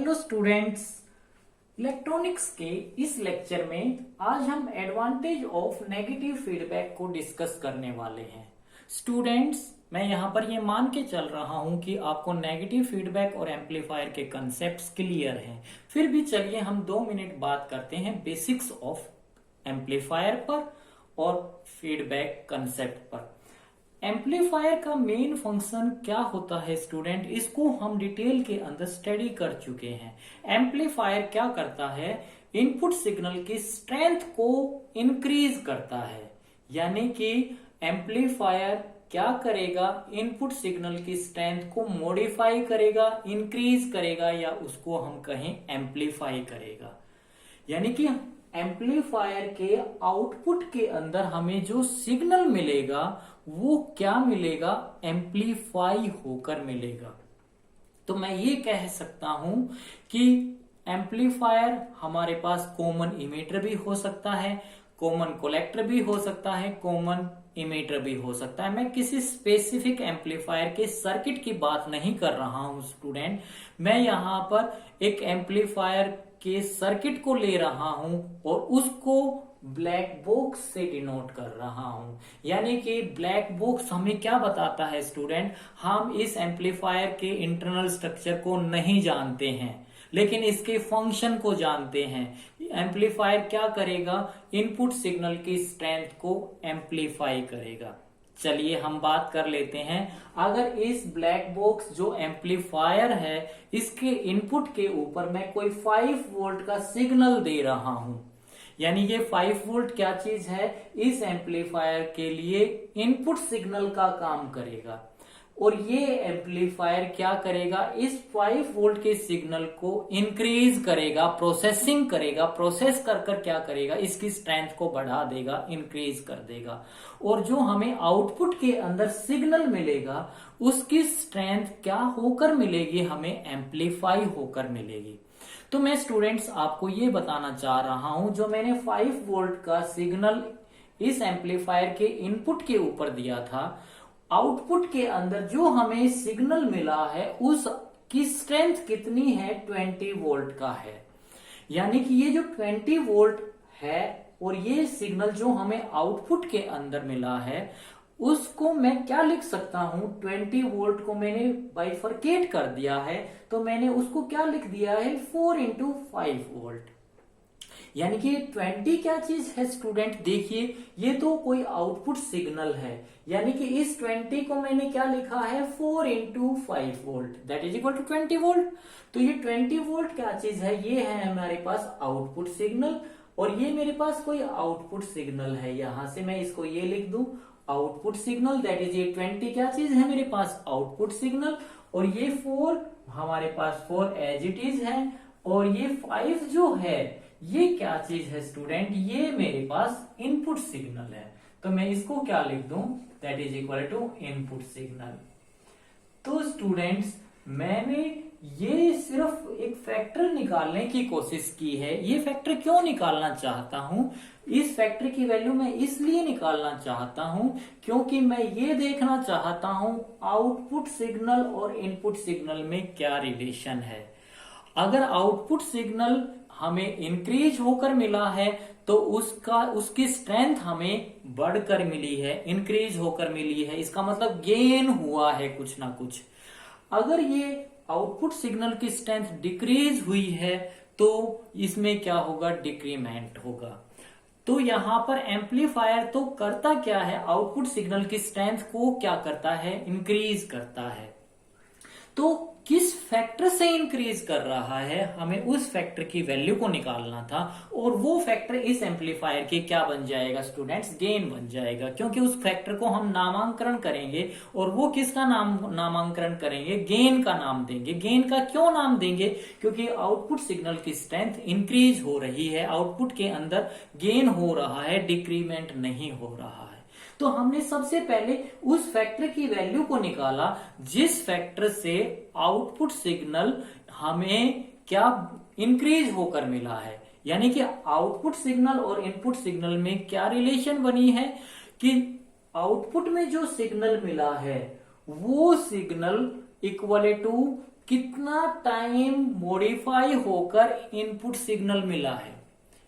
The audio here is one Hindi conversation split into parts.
हेलो स्टूडेंट्स, इलेक्ट्रॉनिक्स के इस लेक्चर में आज हम एडवांटेज ऑफ नेगेटिव फीडबैक को डिस्कस करने वाले हैं। स्टूडेंट्स, मैं यहाँ पर ये मान के चल रहा हूँ कि आपको नेगेटिव फीडबैक और एम्पलीफायर के कंसेप्ट्स क्लियर हैं। फिर भी चलिए हम 2 मिनट बात करते हैं बेसिक्स ऑफ एम्पलीफायर पर और फीडबैक कंसेप्ट पर। एम्पलीफायर का मेन फंक्शन क्या होता है स्टूडेंट, इसको हम डिटेल के अंदर स्टडी कर चुके हैं। एम्पलीफायर क्या करता है, इनपुट सिग्नल की स्ट्रेंथ को इंक्रीज करता है। यानी कि एम्पलीफायर क्या करेगा, इनपुट सिग्नल की स्ट्रेंथ को मॉडिफाई करेगा, इंक्रीज करेगा या उसको हम कहें एम्पलीफाई करेगा। यानी कि एम्पलीफायर के आउटपुट के अंदर हमें जो सिग्नल मिलेगा वो क्या मिलेगा, एम्पलीफाई होकर मिलेगा। तो मैं ये कह सकता हूं कि एम्पलीफायर हमारे पास कॉमन इमीटर भी हो सकता है, कॉमन कलेक्टर भी हो सकता है, कॉमन इमीटर भी हो सकता है। मैं किसी स्पेसिफिक एम्पलीफायर के सर्किट की बात नहीं कर रहा हूं स्टूडेंट, मैं यहां पर एक एम्पलीफायर के सर्किट को ले रहा हूं और उसको ब्लैक बॉक्स से डिनोट कर रहा हूं। यानी कि ब्लैक बॉक्स हमें क्या बताता है स्टूडेंट, हम इस एम्पलीफायर के इंटरनल स्ट्रक्चर को नहीं जानते हैं लेकिन इसके फंक्शन को जानते हैं। एम्पलीफायर क्या करेगा, इनपुट सिग्नल की स्ट्रेंथ को एम्पलीफाई करेगा। चलिए हम बात कर लेते हैं, अगर इस ब्लैक बॉक्स जो एम्पलीफायर है इसके इनपुट के ऊपर मैं कोई 5 वोल्ट का सिग्नल दे रहा हूं, यानी ये 5 वोल्ट क्या चीज है, इस एम्पलीफायर के लिए इनपुट सिग्नल का काम करेगा। और ये एम्पलीफायर क्या करेगा, इस 5 वोल्ट के सिग्नल को इंक्रीज करेगा, प्रोसेसिंग करेगा, प्रोसेस कर कर क्या करेगा, इसकी स्ट्रेंथ को बढ़ा देगा, इंक्रीज कर देगा। और जो हमें आउटपुट के अंदर सिग्नल मिलेगा उसकी स्ट्रेंथ क्या होकर मिलेगी, हमें एम्पलीफाई होकर मिलेगी। तो मैं स्टूडेंट्स आपको ये बताना चाह रहा हूं, जो मैंने 5 वोल्ट का सिग्नल इस एम्पलीफायर के इनपुट के ऊपर दिया था, आउटपुट के अंदर जो हमें सिग्नल मिला है उसकी स्ट्रेंथ कितनी है, 20 वोल्ट का है। यानी कि ये जो 20 वोल्ट है और ये सिग्नल जो हमें आउटपुट के अंदर मिला है उसको मैं क्या लिख सकता हूं, 20 वोल्ट को मैंने बाइफरकेट कर दिया है तो मैंने उसको क्या लिख दिया है, 4 इंटू 5 वोल्ट। यानी कि 20 क्या चीज है स्टूडेंट, देखिए ये तो कोई आउटपुट सिग्नल है, यानी कि इस 20 को मैंने क्या लिखा है, 4 into 5 volt that is equal to 20 volt. तो ये 20 वोल्ट क्या चीज है, ये है हमारे पास आउटपुट सिग्नल और ये मेरे पास कोई आउटपुट सिग्नल है। यहां से मैं इसको ये लिख दूं, आउटपुट सिग्नल दैट इज ये 20 क्या चीज है मेरे पास, आउटपुट सिग्नल। और ये 4 हमारे पास 4 एज इट इज है और ये 5 जो है ये क्या चीज है स्टूडेंट, ये मेरे पास इनपुट सिग्नल है। तो मैं इसको क्या लिख दूं, that is equal to input signal. तो स्टूडेंट्स मैंने ये सिर्फ एक फैक्टर निकालने की कोशिश की है। ये फैक्टर क्यों निकालना चाहता हूं, इस फैक्टर की वैल्यू मैं इसलिए निकालना चाहता हूं क्योंकि मैं ये देखना चाहता हूं आउटपुट सिग्नल और इनपुट सिग्नल में क्या रिलेशन है। अगर आउटपुट सिग्नल हमें इंक्रीज होकर मिला है तो उसकी स्ट्रेंथ हमें बढ़कर मिली है, इंक्रीज होकर मिली है, इसका मतलब गेन हुआ है कुछ ना कुछ। अगर ये आउटपुट सिग्नल की स्ट्रेंथ डिक्रीज हुई है तो इसमें क्या होगा, डिक्रीमेंट होगा। तो यहां पर एम्पलीफायर तो करता क्या है, आउटपुट सिग्नल की स्ट्रेंथ को क्या करता है, इंक्रीज करता है। तो किस फैक्टर से इंक्रीज कर रहा है, हमें उस फैक्टर की वैल्यू को निकालना था और वो फैक्टर इस एम्पलीफायर के क्या बन जाएगा स्टूडेंट्स, गेन बन जाएगा। क्योंकि उस फैक्टर को हम नामांकरण करेंगे और वो किसका नामांकरण करेंगे, गेन का नाम देंगे। गेन का क्यों नाम देंगे, क्योंकि आउटपुट सिग्नल की स्ट्रेंथ इंक्रीज हो रही है, आउटपुट के अंदर गेन हो रहा है, डिक्रीमेंट नहीं हो रहा है। तो हमने सबसे पहले उस फैक्टर की वैल्यू को निकाला जिस फैक्टर से आउटपुट सिग्नल हमें क्या इंक्रीज होकर मिला है। यानी कि आउटपुट सिग्नल और इनपुट सिग्नल में क्या रिलेशन बनी है कि आउटपुट में जो सिग्नल मिला है वो सिग्नल इक्वल टू कितना टाइम मॉडिफाई होकर इनपुट सिग्नल मिला है।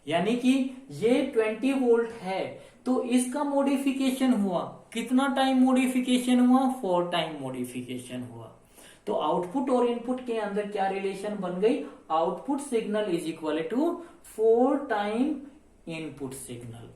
यानी कि ये 20 वोल्ट है तो इसका मॉडिफिकेशन हुआ, कितना टाइम मॉडिफिकेशन हुआ, 4 टाइम मॉडिफिकेशन हुआ। तो आउटपुट और इनपुट के अंदर क्या रिलेशन बन गई, output signal is equal to 4 time input signal.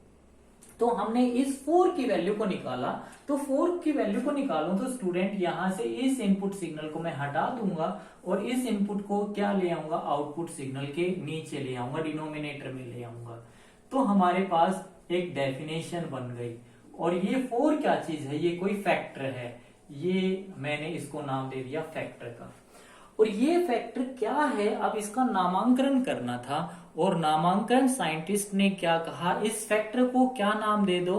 तो हमने इस 4 की वैल्यू को निकाला, तो 4 की वैल्यू को निकालूं तो स्टूडेंट यहां से इस इनपुट सिग्नल को मैं हटा दूंगा और इस इनपुट को क्या ले आऊंगा, आउटपुट सिग्नल के नीचे ले आऊंगा, डिनोमिनेटर में ले आऊंगा। तो हमारे पास एक डेफिनेशन बन गई। और ये 4 क्या चीज है, ये कोई फैक्टर है, ये मैंने इसको नाम दे दिया फैक्टर का। और ये फैक्टर क्या है, अब इसका नामांकन करना था। और नामांकन साइंटिस्ट ने क्या कहा, इस फैक्टर को क्या नाम दे दो,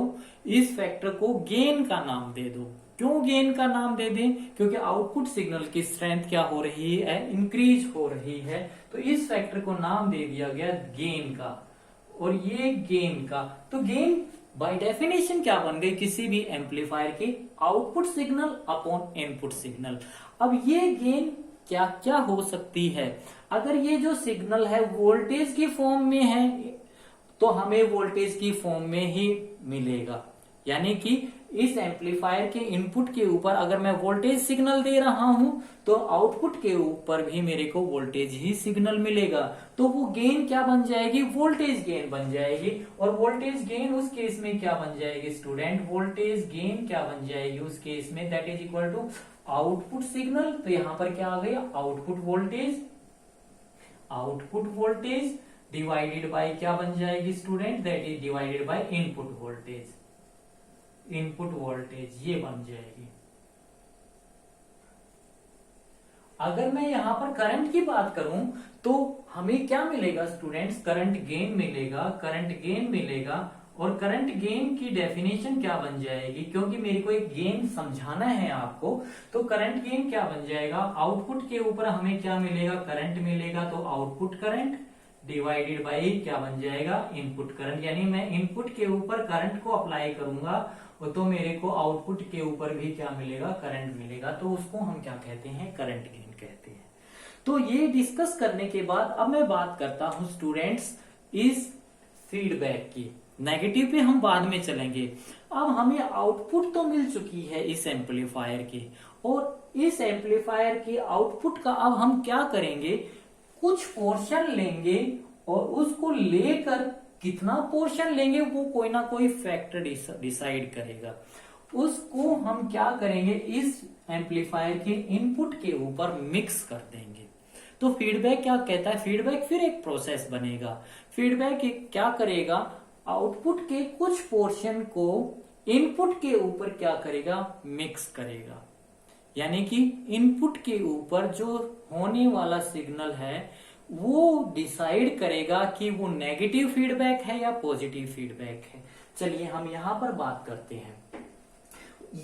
इस फैक्टर को गेन का नाम दे दो। क्यों गेन का नाम दे दें, क्योंकि आउटपुट सिग्नल की स्ट्रेंथ क्या हो रही है, इंक्रीज हो रही है। तो इस फैक्टर को नाम दे दिया गया गेन का। और ये गेन का, तो गेन बाय डेफिनेशन क्या बन गई, किसी भी एम्पलीफायर की output signal upon input signal. अब ये गेन क्या क्या हो सकती है, अगर ये जो सिग्नल है वोल्टेज की फॉर्म में है तो हमें वोल्टेज की फॉर्म में ही मिलेगा। यानी कि इस एम्पलीफायर के इनपुट के ऊपर अगर मैं वोल्टेज सिग्नल दे रहा हूं तो आउटपुट के ऊपर भी मेरे को वोल्टेज ही सिग्नल मिलेगा। तो वो गेन क्या बन जाएगी, वोल्टेज गेन बन जाएगी। और वोल्टेज गेन उस केस में क्या बन जाएगी स्टूडेंट, वोल्टेज गेन क्या बन जाएगी उस केस में, that is equal to output signal. तो यहां पर क्या आ गया, output voltage, output voltage divided by क्या बन जाएगी student, that is divided by input voltage, input voltage ये बन जाएगी। अगर मैं यहां पर करंट की बात करूं तो हमें क्या मिलेगा स्टूडेंट्स, करंट गेन मिलेगा, करंट गेन मिलेगा। और करंट गेन की डेफिनेशन क्या बन जाएगी, क्योंकि मेरे को एक गेन समझाना है आपको, तो करंट गेन क्या बन जाएगा, आउटपुट के ऊपर हमें क्या मिलेगा, करंट मिलेगा, तो आउटपुट करंट डिवाइडेड बाय क्या बन जाएगा, इनपुट करंट। यानी मैं इनपुट के ऊपर करंट को अप्लाई करूंगा तो मेरे को आउटपुट के ऊपर भी क्या मिलेगा, करंट मिलेगा। तो उसको हम क्या कहते हैं, करंट गेन कहते हैं। तो ये डिस्कस करने के बाद अब मैं बात करता हूं स्टूडेंट्स इस फीडबैक की। नेगेटिव पे हम बाद में चलेंगे। अब हमें आउटपुट तो मिल चुकी है इस एम्पलीफायर की, और इस एम्पलीफायर की आउटपुट का अब हम क्या करेंगे, कुछ पोर्शन लेंगे और उसको लेकर कितना पोर्शन लेंगे वो कोई ना कोई फैक्टर डिसाइड करेगा। उसको हम क्या करेंगे, इस एम्पलीफायर के इनपुट के ऊपर मिक्स कर देंगे। तो फीडबैक क्या कहता है, फीडबैक फिर एक प्रोसेस बनेगा। फीडबैक क्या करेगा, आउटपुट के कुछ पोर्शन को इनपुट के ऊपर क्या करेगा, मिक्स करेगा। यानी कि इनपुट के ऊपर जो होने वाला सिग्नल है वो डिसाइड करेगा कि वो नेगेटिव फीडबैक है या पॉजिटिव फीडबैक है। चलिए हम यहां पर बात करते हैं।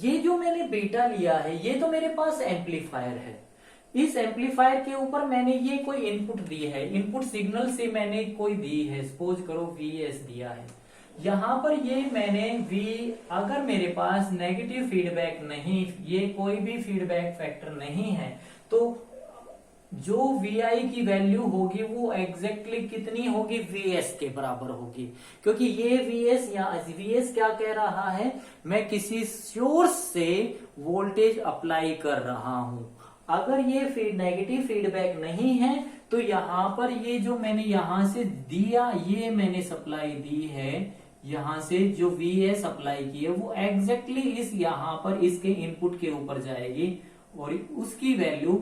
ये जो मैंने बीटा लिया है ये तो मेरे पास एम्पलीफायर है। इस एम्पलीफायर के ऊपर मैंने ये कोई इनपुट दी है, इनपुट सिग्नल से मैंने कोई दी है, सपोज करो Vs दिया है। यहां पर ये मैंने V, अगर मेरे पास नेगेटिव फीडबैक नहीं, ये कोई भी फीडबैक फैक्टर नहीं है, तो जो Vi की वैल्यू होगी वो एग्जैक्टली कितनी होगी, Vs के बराबर होगी। क्योंकि ये Vs या Vs क्या कह रहा है, मैं किसी सोर्स से वोल्टेज अप्लाई कर रहा हूं। अगर ये नेगेटिव फीडबैक नहीं है तो यहां पर ये जो मैंने यहां से दिया, ये मैंने सप्लाई दी है, यहां से जो Vs अप्लाई की है वो एग्जैक्टली इस यहां पर इसके इनपुट के ऊपर जाएगी और उसकी वैल्यू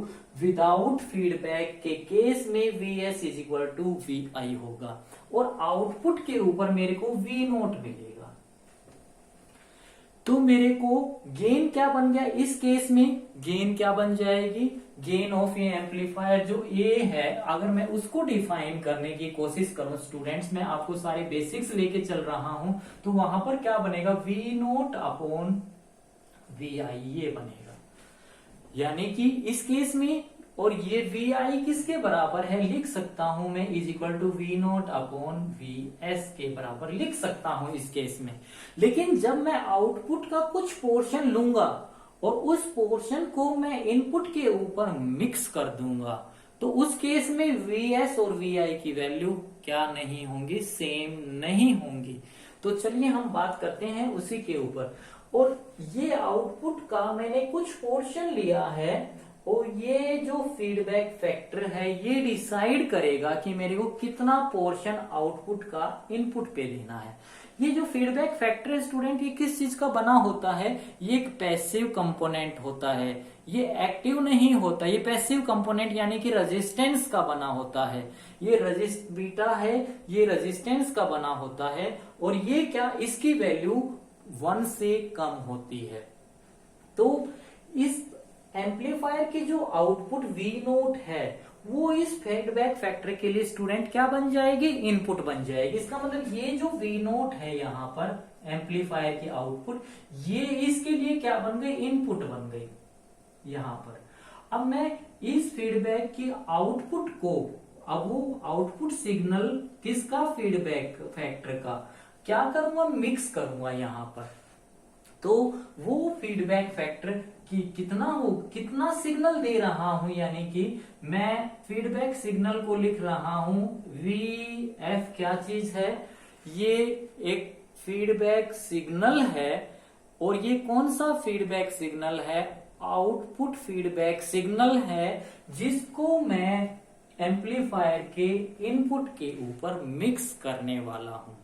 विदाउट फीडबैक के केस में Vs is equal to Vi होगा और आउटपुट के ऊपर मेरे को V0 मिलेगा। तो मेरे को गेन क्या बन गया, इस केस में गेन क्या बन जाएगी, गेन ऑफ ये एम्पलीफायर जो A है, अगर मैं उसको डिफाइन करने की कोशिश करूं स्टूडेंट्स, मैं आपको सारे बेसिक्स लेके चल रहा हूं, तो वहां पर क्या बनेगा, V0 अपॉन Vi ये बनेगा। यानी कि इस केस में, और ये Vi किसके बराबर है, लिख सकता हूं मैं is equal to V0 upon Vs के बराबर लिख सकता हूं इस केस में। लेकिन जब मैं आउटपुट का कुछ पोर्शन लूंगा और उस पोर्शन को मैं इनपुट के ऊपर मिक्स कर दूंगा, तो उस केस में Vs और Vi की वैल्यू क्या नहीं होंगी, सेम नहीं होंगी। तो चलिए हम बात करते हैं उसी के ऊपर। और ये आउटपुट का मैंने कुछ पोर्शन लिया है, और ये जो फीडबैक फैक्टर है ये डिसाइड करेगा कि मेरे को कितना पोर्शन आउटपुट का इनपुट पे देना है। ये जो फीडबैक फैक्टर है स्टूडेंट, ये किस चीज का बना होता है? ये एक पैसिव कंपोनेंट होता है, ये एक्टिव नहीं होता। ये पैसिव कंपोनेंट यानी कि रेजिस्टेंस का बना होता है। ये बीटा है, ये रेजिस्टेंस का बना होता है। और ये क्या, इसकी वैल्यू 1 से कम होती है। तो इस एम्पलीफायर की जो आउटपुट V नोट है वो इस फीडबैक फैक्टर के लिए स्टूडेंट क्या बन जाएगी, इनपुट बन जाएगी। इसका मतलब ये जो V नोट है यहाँ पर एम्पलीफायर की आउटपुट, ये इसके लिए क्या बन गई, इनपुट बन गई यहाँ पर। अब मैं इस फीडबैक की आउटपुट को, अब वो आउटपुट सिग्नल किसका, फीडबैक फैक्टर का, क्या करूंगा, मिक्स करूंगा यहाँ पर। तो वो फीडबैक फैक्टर कि कितना सिग्नल दे रहा हूं, यानी कि मैं फीडबैक सिग्नल को लिख रहा हूं VF। क्या चीज है, ये एक फीडबैक सिग्नल है। और ये कौन सा फीडबैक सिग्नल है, आउटपुट फीडबैक सिग्नल है, जिसको मैं एम्पलीफायर के इनपुट के ऊपर मिक्स करने वाला हूं।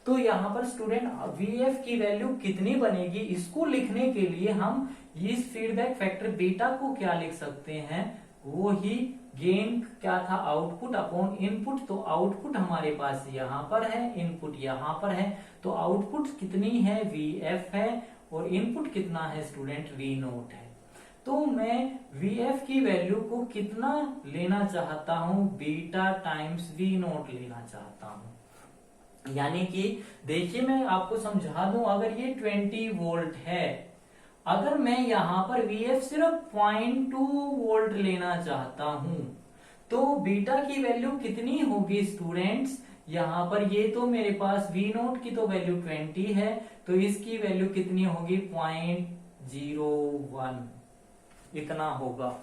तो यहाँ पर स्टूडेंट Vf की वैल्यू कितनी बनेगी, इसको लिखने के लिए हम इस फीडबैक फैक्टर बीटा को क्या लिख सकते हैं, वो ही गेन क्या था, आउटपुट अपॉन इनपुट। तो आउटपुट हमारे पास यहाँ पर है, इनपुट यहाँ पर है। तो आउटपुट कितनी है, Vf है, और इनपुट कितना है स्टूडेंट, V नोट है। तो मैं Vf की वैल्यू को कितना लेना चाहता हूं, बीटा टाइम्स V नोट लेना चाहता हूं। यानी कि देखिए मैं आपको समझा दूं, अगर ये 20 वोल्ट है, अगर मैं यहां पर Vf सिर्फ 0.2 वोल्ट लेना चाहता हूं, तो बीटा की वैल्यू कितनी होगी स्टूडेंट्स, यहां पर ये तो मेरे पास V नोट की तो वैल्यू 20 है, तो इसकी वैल्यू कितनी होगी, 0.01 इतना होगा,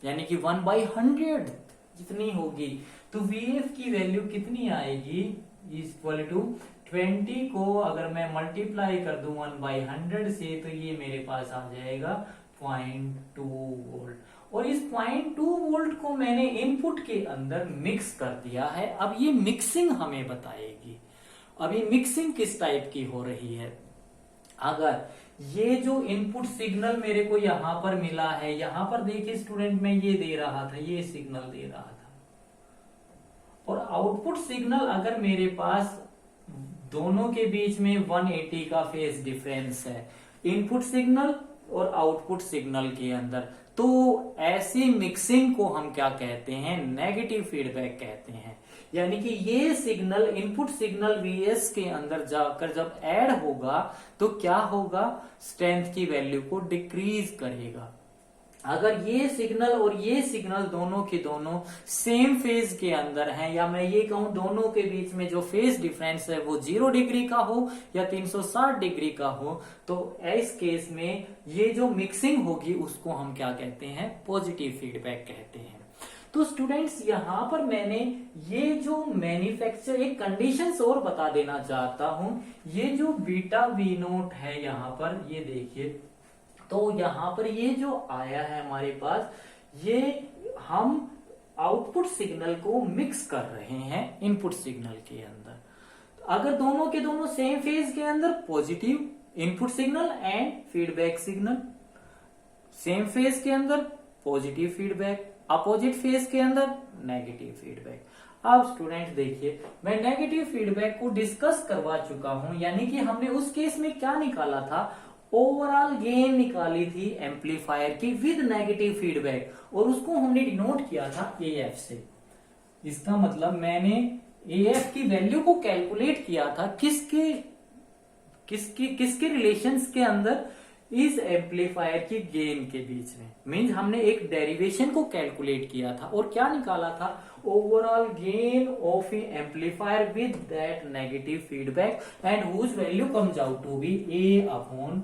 यानी कि 1/100 जितनी होगी। तो Vf की वैल्यू कितनी आएगी, इक्वल टू 20 को अगर मैं मल्टीप्लाई कर दूं 1/100 से, तो ये मेरे पास आ जाएगा 0.2 वोल्ट। और इस 0.2 वोल्ट को मैंने इनपुट के अंदर मिक्स कर दिया है। अब ये मिक्सिंग हमें बताएगी, अभी मिक्सिंग किस टाइप की हो रही है। अगर ये जो इनपुट सिग्नल मेरे को यहां पर मिला है, यहां पर देखिए स्टूडेंट मैं ये दे रहा था, ये सिग्नल दे रहा था, और आउटपुट सिग्नल अगर मेरे पास दोनों के बीच में 180 का फेज डिफरेंस है, इनपुट सिग्नल और आउटपुट सिग्नल के अंदर, तो ऐसी मिक्सिंग को हम क्या कहते हैं, नेगेटिव फीडबैक कहते हैं। यानी कि ये सिग्नल, इनपुट सिग्नल Vs के अंदर जाकर जब ऐड होगा तो क्या होगा, स्ट्रेंथ की वैल्यू को डिक्रीज करेगा। अगर ये सिग्नल और ये सिग्नल दोनों के दोनों सेम फेज के अंदर हैं, या मैं ये कहूं दोनों के बीच में जो फेज डिफरेंस है वो 0 डिग्री का हो या 360 डिग्री का हो, तो इस केस में ये जो मिक्सिंग होगी उसको हम क्या कहते हैं, पॉजिटिव फीडबैक कहते हैं। तो स्टूडेंट्स यहां पर मैंने ये जो मैन्युफैक्चर, एक कंडीशंस और बता देना चाहता हूं। ये जो बीटा V नोट है यहाँ पर, ये देखिए, तो यहां पर ये जो आया है हमारे पास, ये हम आउटपुट सिग्नल को मिक्स कर रहे हैं इनपुट सिग्नल के अंदर। अगर दोनों के दोनों सेम फेज के अंदर, positive input signal and feedback signal, same phase के अंदर पॉजिटिव फीडबैक, अपोजिट फेज के अंदर नेगेटिव फीडबैक। अब स्टूडेंट देखिए, मैं नेगेटिव फीडबैक को डिस्कस करवा चुका हूं, यानी कि हमने उस केस में क्या निकाला था, ओवरऑल गेन निकाली थी एम्पलीफायर की विद नेगेटिव फीडबैक, और उसको हमने डिनोट किया था AF से। इसका मतलब मैंने AF की वैल्यू को कैलकुलेट किया था किसके रिलेशंस के अंदर, इस एम्पलीफायर की गेन के बीच में। मीन्स हमने एक डेरिवेशन को कैलकुलेट किया था और क्या निकाला था, overall gain of a amplifier with that negative feedback and whose value comes out to be A/1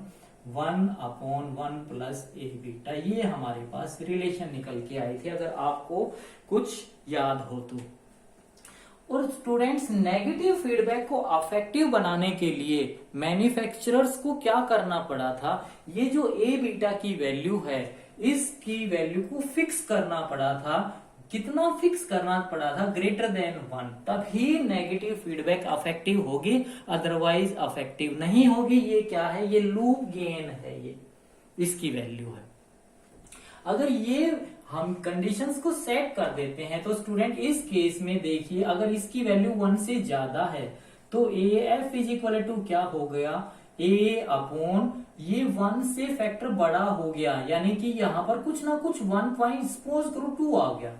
1/1 plus A beta, ये हमारे पास रिलेशन निकल के आई थी, अगर आपको कुछ याद हो तो। और स्टूडेंट्स, नेगेटिव फीडबैक को अफेक्टिव बनाने के लिए मैन्युफैक्चरर्स को क्या करना पड़ा था, ये जो ए बीटा की वैल्यू है, इसकी वैल्यू को फिक्स करना पड़ा था। कितना फिक्स करना पड़ा था? ग्रेटर देन 1, तभी नेगेटिव फीडबैक अफेक्टिव होगी, अदरवाइज अफेक्टिव नहीं होगी। ये क्या है? ये लूप गेन है, ये इसकी वैल्यू है। अगर ये हम कंडीशंस को सेट कर देते हैं तो स्टूडेंट इस केस में देखिए, अगर इसकी वैल्यू 1 से ज्यादा है तो A F is equal to क्या हो गया? ए अपॉन ये 1 से फैक्टर बड़ा हो गया, यानी कि यहां पर कुछ ना कुछ 1 पॉइंट सपोज करो 2 आ गया,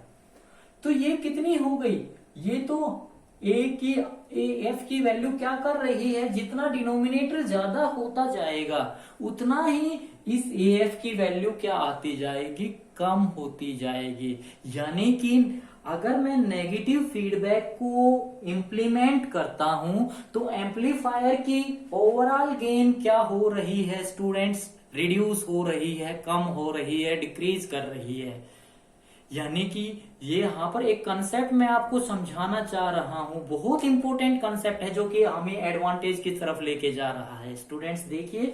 तो ये कितनी हो गई? ये तो एफ की वैल्यू क्या कर रही है? जितना डिनोमिनेटर ज्यादा होता जाएगा उतना ही इस ए एफ की वैल्यू क्या आती जाएगी? कम होती जाएगी। यानी कि अगर मैं नेगेटिव फीडबैक को इंप्लीमेंट करता हूं तो एम्पलीफायर की ओवरऑल गेन क्या हो रही है स्टूडेंट्स? रिड्यूस हो रही है, कम हो रही है, डिक्रीज कर रही है। यानी कि ये यहां पर एक कंसेप्ट मैं आपको समझाना चाह रहा हूं, बहुत इंपॉर्टेंट कंसेप्ट है जो कि हमें एडवांटेज की तरफ लेके जा रहा है। स्टूडेंट्स देखिए,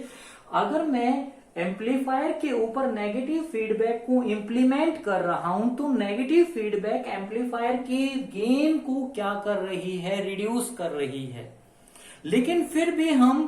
अगर मैं एम्पलीफायर के ऊपर नेगेटिव फीडबैक को इंप्लीमेंट कर रहा हूं तो नेगेटिव फीडबैक एम्पलीफायर की गेन को क्या कर रही है? रिड्यूस कर रही है। लेकिन फिर भी हम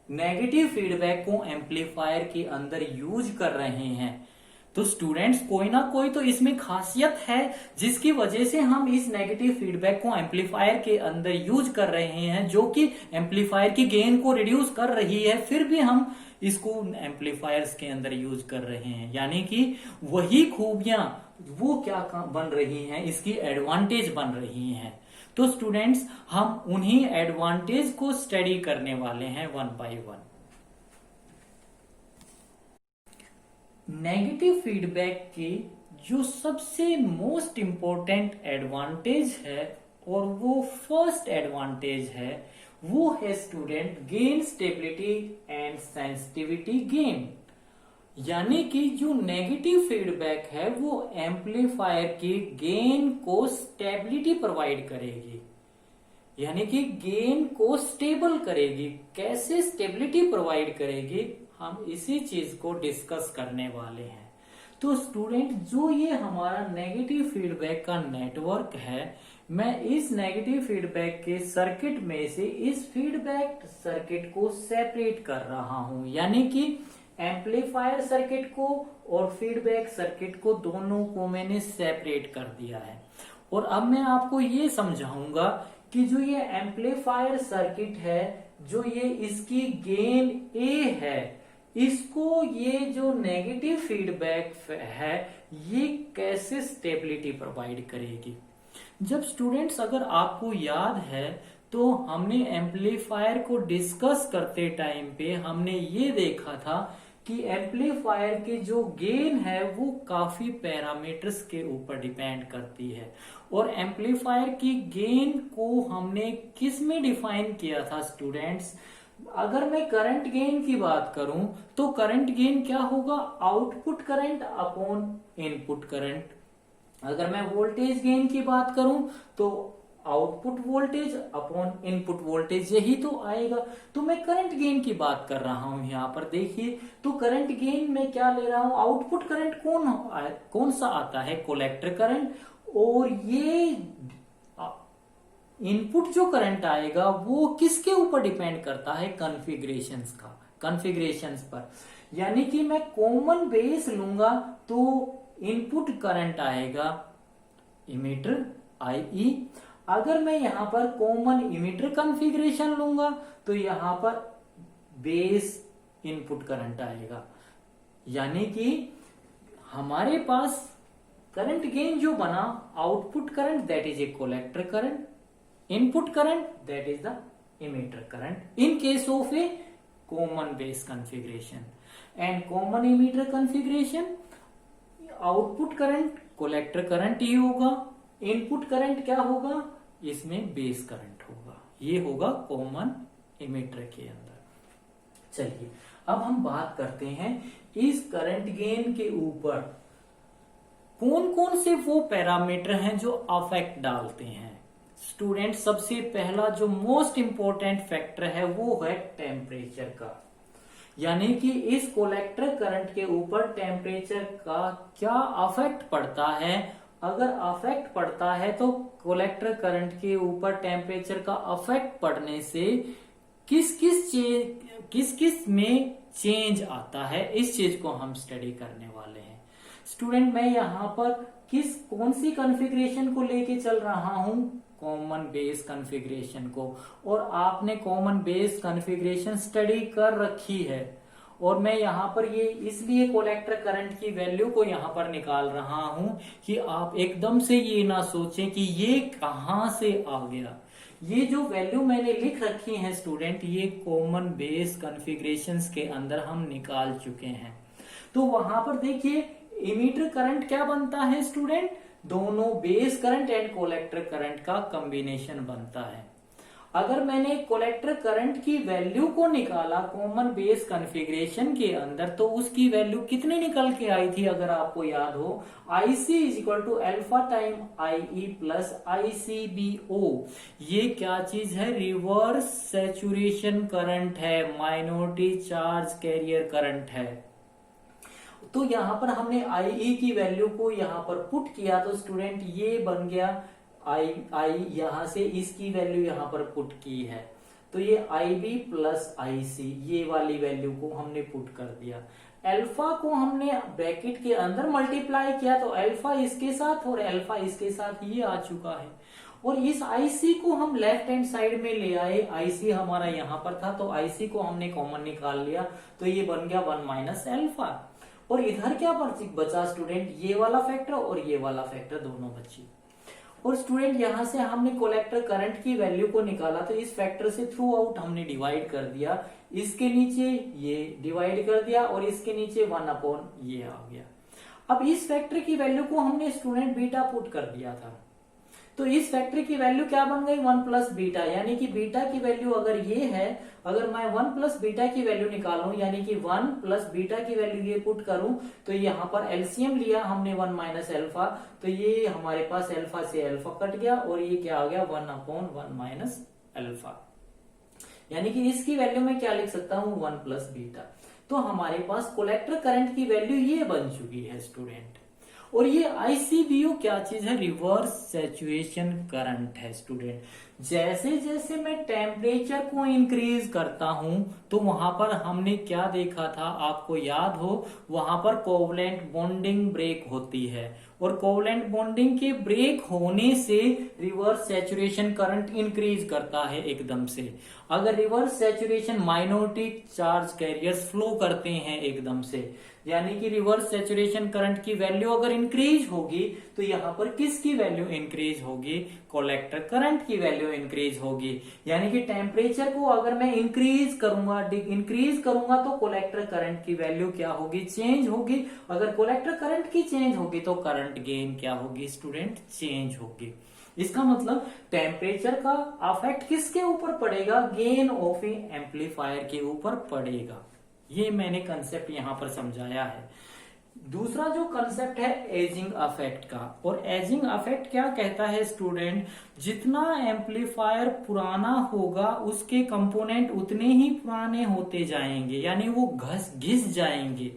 नेगेटिव फीडबैक को एम्पलीफायर के अंदर यूज कर रहे हैं, तो स्टूडेंट्स कोई ना कोई तो इसमें खासियत है जिसकी वजह से हम इस नेगेटिव फीडबैक को एम्पलीफायर के अंदर यूज कर रहे हैं, जो कि एम्पलीफायर की गेन को रिड्यूस कर रही है, फिर भी हम इसको एम्पलीफायर्स के अंदर यूज कर रहे हैं। यानी कि वही खूबियां वो क्या बन रही हैं? इसकी एडवांटेज बन रही हैं। तो स्टूडेंट्स, हम उन्हीं एडवांटेज को स्टडी करने वाले हैं one by one. Negative feedback के जो सबसे मोस्ट इंपॉर्टेंट एडवांटेज है और वो फर्स्ट एडवांटेज है, वो है student gain stability and sensitivity gain. यानी कि जो नेगेटिव फीडबैक है वो एम्पलीफायर की गेन को स्टेबिलिटी प्रोवाइड करेगी, यानी कि गेन को स्टेबल करेगी। कैसे स्टेबिलिटी प्रोवाइड करेगी, हम इसी चीज को डिस्कस करने वाले हैं। तो स्टूडेंट, जो ये हमारा नेगेटिव फीडबैक का नेटवर्क है, मैं इस नेगेटिव फीडबैक के सर्किट में से इस फीडबैक सर्किट को सेपरेट कर रहा हूं, यानी कि एम्पलीफायर सर्किट को और फीडबैक सर्किट को, दोनों को मैंने सेपरेट कर दिया है। और अब मैं आपको ये समझाऊंगा कि जो ये एम्पलीफायर सर्किट है, जो ये इसकी गेन ए है, इसको ये जो नेगेटिव फीडबैक है ये कैसे स्टेबिलिटी प्रोवाइड करेगी। जब स्टूडेंट्स, अगर आपको याद है तो हमने एम्पलीफायर को डिस्कस करते टाइम पे हमने ये देखा था कि एम्पलीफायर की जो गेन है वो काफी पैरामीटर्स के ऊपर डिपेंड करती है। और एम्पलीफायर की गेन को हमने किस में डिफाइन किया था स्टूडेंट्स? अगर मैं करंट गेन की बात करूं तो करंट गेन क्या होगा? Output current upon input current. अगर मैं वोल्टेज गेन की बात करूं तो output voltage upon input voltage, यही तो आएगा। तो मैं करंट गेन की बात कर रहा हूं यहां पर। देखिए, तो करंट गेन में क्या ले रहा हूं? आउटपुट करंट कौन सा आता है? Collector current. और ये इनपुट जो करंट आएगा वो किसके ऊपर डिपेंड करता है? कॉन्फ़िगरेशंस पर। यानी कि मैं कॉमन बेस लूंगा तो इनपुट करंट आएगा इमीटर IE। अगर मैं यहां पर कॉमन इमीटर कॉन्फ़िगरेशन लूंगा तो यहां पर बेस इनपुट करंट आएगा। यानी कि हमारे पास करंट गेन जो बना, output current that is a collector current, input current that is the emitter current in case of a common base configuration. And common emitter configuration, output current collector current ही होगा, इनपुट करंट क्या होगा? इसमें बेस करंट होगा। ये होगा कॉमन इमीटर के अंदर। चलिए अब हम बात करते हैं इस करंट गेन के ऊपर कौन कौन से वो पैरामीटर हैं जो अफेक्ट डालते हैं। स्टूडेंट सबसे पहला जो मोस्ट इंपॉर्टेंट फैक्टर है वो है टेम्परेचर का, यानी कि इस कोलेक्टर करंट के ऊपर टेम्परेचर का क्या अफेक्ट पड़ता है। अगर अफेक्ट पड़ता है तो कोलेक्टर करंट के ऊपर टेम्परेचर का अफेक्ट पड़ने से किस किस में चेंज आता है, इस चीज को हम स्टडी करने वाले हैं। स्टूडेंट मैं यहाँ पर कौन सी कॉन्फ़िगरेशन को लेके चल रहा हूं, कॉमन बेस कॉन्फ़िगरेशन को, और आपने कॉमन बेस कॉन्फ़िगरेशन स्टडी कर रखी है। और मैं यहाँ पर ये इसलिए कोलेक्टर करंट की वैल्यू को यहाँ पर निकाल रहा हूं कि आप एकदम से ये ना सोचें कि ये कहां से आ गया। ये जो वैल्यू मैंने लिख रखी है स्टूडेंट, ये कॉमन बेस कॉन्फ़िगरेशंस के अंदर हम निकाल चुके हैं। तो वहां पर देखिए इमीटर करंट क्या बनता है स्टूडेंट, दोनों base current and collector current का कॉम्बिनेशन बनता है। अगर मैंने कोलेक्टर करंट की वैल्यू को निकाला कॉमन बेस कॉन्फ़िगरेशन के अंदर, तो उसकी वैल्यू कितनी निकल के आई थी, अगर आपको याद हो, IC is equal to alpha time IE plus ICBO। ये क्या चीज है, रिवर्स सैचुरेशन करंट है, माइनॉरिटी चार्ज कैरियर करंट है। तो यहां पर हमने IE की वैल्यू को यहां पर पुट किया तो स्टूडेंट ये बन गया आई यहां से इसकी वैल्यू यहां पर पुट की है, तो ये IB प्लस IC ये वाली वैल्यू को हमने पुट कर दिया। अल्फा को हमने ब्रैकेट के अंदर मल्टीप्लाई किया तो अल्फा इसके साथ और अल्फा इसके साथ ये आ चुका है। और इस IC को हम लेफ्ट हैंड साइड में ले आए, IC हमारा यहां पर था तो IC को हमने कॉमन निकाल लिया, तो ये बन गया 1 माइनस अल्फा। और इधर क्या बचा स्टूडेंट, ये वाला फैक्टर और ये वाला फैक्टर दोनों बची। और स्टूडेंट यहां से हमने कोलेक्टर करंट की वैल्यू को निकाला तो इस फैक्टर से थ्रू आउट हमने डिवाइड कर दिया, इसके नीचे ये डिवाइड कर दिया और इसके नीचे 1 अपॉन ये आ गया। अब इस फैक्टर की वैल्यू को हमने स्टूडेंट बीटा पुट कर दिया था, तो इस फैक्टर की वैल्यू क्या बन गई 1 प्लस बीटा, यानी कि बीटा की वैल्यू अगर ये है, अगर मैं 1 प्लस बीटा की वैल्यू निकालूं यानी कि 1 प्लस बीटा की वैल्यू ये पुट करूं, तो यहाँ पर एलसीएम लिया हमने 1 माइनस अल्फा, तो ये हमारे पास अल्फा से अल्फा कट गया और ये क्या आ गया 1 अपॉन 1 माइनस अल्फा, यानी कि इसकी वैल्यू में क्या लिख सकता हूं 1 प्लस बीटा। तो हमारे पास कोलेक्टर करंट की वैल्यू ये बन चुकी है स्टूडेंट। और ये ICBO क्या चीज है, रिवर्स सैचुरेशन करंट है स्टूडेंट। जैसे जैसे मैं टेम्परेचर को इंक्रीज करता हूं तो वहां पर हमने क्या देखा था, आपको याद हो, वहां पर कोवलेंट बॉन्डिंग ब्रेक होती है और कोवलेंट बॉन्डिंग के ब्रेक होने से रिवर्स सैचुरेशन करंट इंक्रीज करता है एकदम से। अगर reverse saturation minority charge carriers flow करते हैं एकदम से, यानी कि रिवर्स सैचुरेशन करंट की वैल्यू अगर इंक्रीज होगी तो यहाँ पर किसकी वैल्यू इंक्रीज होगी, कोलेक्टर करंट की वैल्यू इंक्रीज होगी। यानी कि टेम्परेचर को अगर मैं इंक्रीज करूंगा तो कोलेक्टर करंट की वैल्यू क्या होगी, चेंज होगी। अगर कोलेक्टर करंट की चेंज होगी तो करंट गेन क्या होगी स्टूडेंट, चेंज होगी। इसका मतलब टेम्परेचर का अफेक्ट किसके ऊपर पड़ेगा, गेन ऑफ एम्पलीफायर के ऊपर पड़ेगा। ये मैंने कंसेप्ट यहां पर समझाया है। दूसरा जो कंसेप्ट है एजिंग अफेक्ट का, और एजिंग अफेक्ट क्या कहता है स्टूडेंट, जितना एम्पलीफायर पुराना होगा उसके कंपोनेंट उतने ही पुराने होते जाएंगे, यानी वो घिस जाएंगे।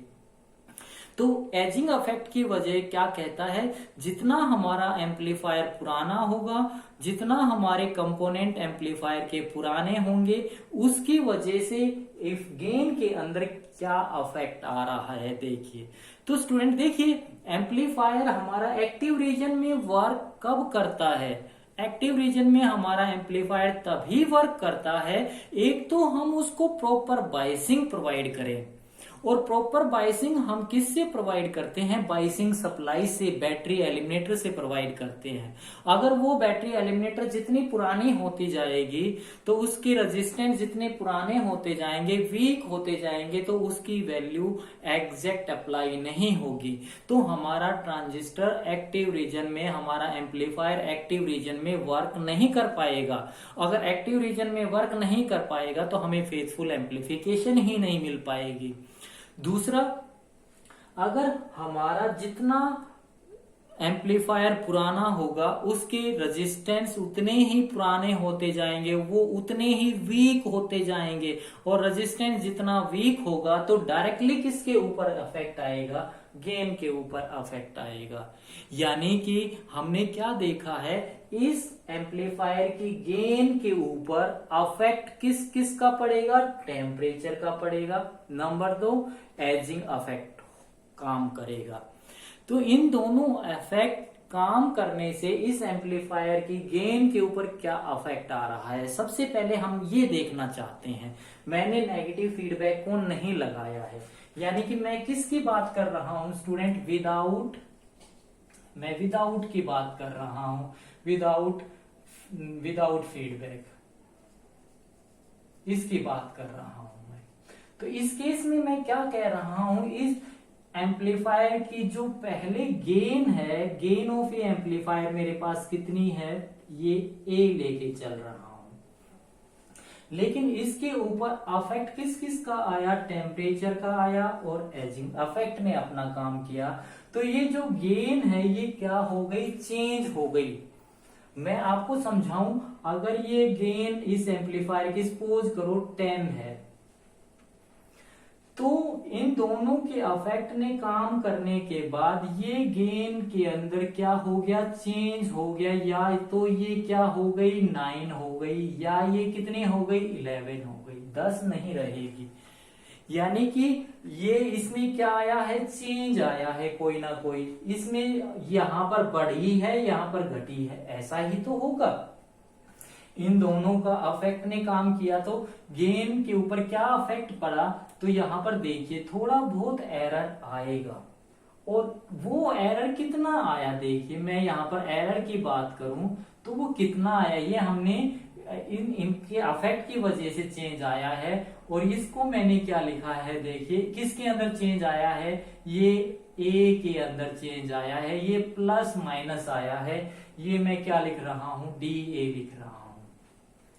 तो एजिंग अफेक्ट की वजह क्या कहता है, जितना हमारा एम्पलीफायर पुराना होगा, जितना हमारे कंपोनेंट एम्पलीफायर के पुराने होंगे, उसकी वजह से इफ गेन के अंदर क्या अफेक्ट आ रहा है देखिए। तो स्टूडेंट देखिए, एम्पलीफायर हमारा एक्टिव रीजन में वर्क कब करता है, एक्टिव रीजन में हमारा एम्पलीफायर तभी वर्क करता है एक तो हम उसको प्रॉपर बायसिंग प्रोवाइड करें, और प्रॉपर बायसिंग हम किससे प्रोवाइड करते हैं? बायसिंग सप्लाई से, बैटरी एलिमिनेटर से प्रोवाइड करते हैं। अगर वो बैटरी एलिमिनेटर जितनी पुरानी होती जाएगी तो उसकी रेजिस्टेंस जितने पुराने होते जाएंगे, वीक होते जाएंगे, तो उसकी वैल्यू एग्जैक्ट अप्लाई नहीं होगी। तो हमारा ट्रांजिस्टर एक्टिव रीजन में, हमारा एम्पलीफायर एक्टिव रीजन में वर्क नहीं कर पाएगा। अगर एक्टिव रीजन में वर्क नहीं कर पाएगा तो हमें फेथफुल एम्पलीफिकेशन ही नहीं मिल पाएगी। दूसरा, अगर हमारा जितना एम्पलीफायर पुराना होगा उसके रेजिस्टेंस उतने ही पुराने होते जाएंगे, वो उतने ही वीक होते जाएंगे, और रेजिस्टेंस जितना वीक होगा तो डायरेक्टली किसके ऊपर अफेक्ट आएगा? गेन के ऊपर अफेक्ट आएगा। यानी कि हमने क्या देखा है, इस एम्पलीफायर की गेन के ऊपर अफेक्ट किस किस का पड़ेगा? टेम्परेचर का पड़ेगा। नंबर 2, एजिंग अफेक्ट काम करेगा। तो इन दोनों इफेक्ट काम करने से इस एम्पलीफायर की गेन के ऊपर क्या इफेक्ट आ रहा है, सबसे पहले हम ये देखना चाहते हैं। मैंने नेगेटिव फीडबैक को नहीं लगाया है, यानी कि मैं किसकी बात कर रहा हूं स्टूडेंट? विदाउट की बात कर रहा हूं, विदाउट फीडबैक, इसकी बात कर रहा हूं मैं। तो इस केस में मैं क्या कह रहा हूं, इस एम्पलीफायर की जो पहले गेन है, गेन ऑफ ए एम्पलीफायर मेरे पास कितनी है? ये ए लेके चल रहा हूं। लेकिन इसके ऊपर अफेक्ट किस किस का आया? टेम्परेचर का आया और एजिंग अफेक्ट ने अपना काम किया। तो ये जो गेन है ये क्या हो गई? चेंज हो गई। मैं आपको समझाऊं, अगर ये गेन इस एम्पलीफायर की सपोज करो 10 है, तो इन दोनों के अफेक्ट ने काम करने के बाद ये गेन के अंदर क्या हो गया? चेंज हो गया। या तो ये क्या हो गई? 9 हो गई, या ये कितनी हो गई? 11 हो गई, 10 नहीं रहेगी। यानी कि ये इसमें क्या आया है? चेंज आया है कोई ना कोई। इसमें यहां पर बढ़ी है, यहां पर घटी है, ऐसा ही तो होगा। इन दोनों का अफेक्ट ने काम किया, तो गेन के ऊपर क्या अफेक्ट पड़ा? तो यहां पर देखिए थोड़ा बहुत एरर आएगा, और वो एरर कितना आया? देखिए मैं यहां पर एरर की बात करूं तो वो कितना आया, ये हमने इनके अफेक्ट की वजह से चेंज आया है। और इसको मैंने क्या लिखा है? देखिए किसके अंदर चेंज आया है? ये ए के अंदर चेंज आया है, ये प्लस माइनस आया है। ये मैं क्या लिख रहा हूं? डी ए लिख रहा हूं।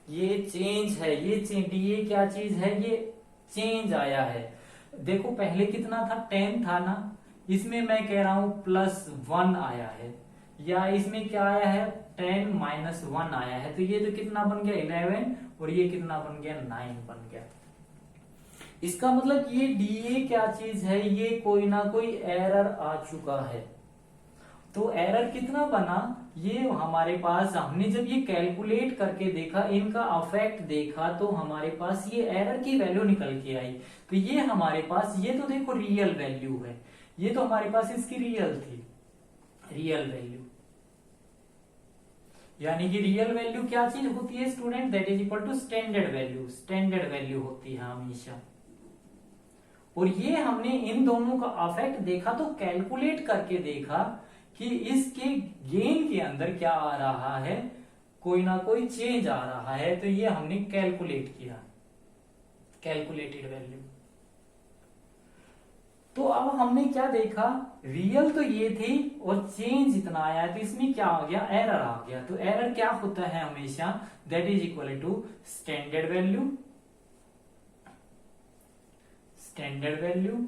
ये चेंज है, ये डी ए क्या चीज है? ये चेंज आया है। देखो पहले कितना था? 10 था ना, इसमें मैं कह रहा हूं +1 आया है, या इसमें क्या आया है? 10 - 1 आया है। तो ये तो कितना बन गया? 11, और ये कितना बन गया? 9 बन गया। इसका मतलब ये डीए क्या चीज है? ये कोई ना कोई एरर आ चुका है। तो एरर कितना बना? ये हमारे पास, हमने जब ये कैलकुलेट करके देखा, इनका अफेक्ट देखा, तो हमारे पास ये एरर की वैल्यू निकल के आई। तो ये हमारे पास, ये तो देखो रियल वैल्यू है, ये तो हमारे पास इसकी रियल थी, रियल वैल्यू। यानी कि रियल वैल्यू क्या चीज होती है student? That is equal to standard value. Standard value होती है हमेशा। और ये हमने इन दोनों का अफेक्ट देखा, तो कैलकुलेट करके देखा कि इसके गेन के अंदर क्या आ रहा है? कोई ना कोई चेंज आ रहा है। तो ये हमने कैलकुलेट किया, कैलकुलेटेड वैल्यू। तो अब हमने क्या देखा? रियल तो ये थी और चेंज इतना आया, तो इसमें क्या हो गया? एरर आ गया। तो एरर क्या होता है हमेशा? That is equal to standard value, standard value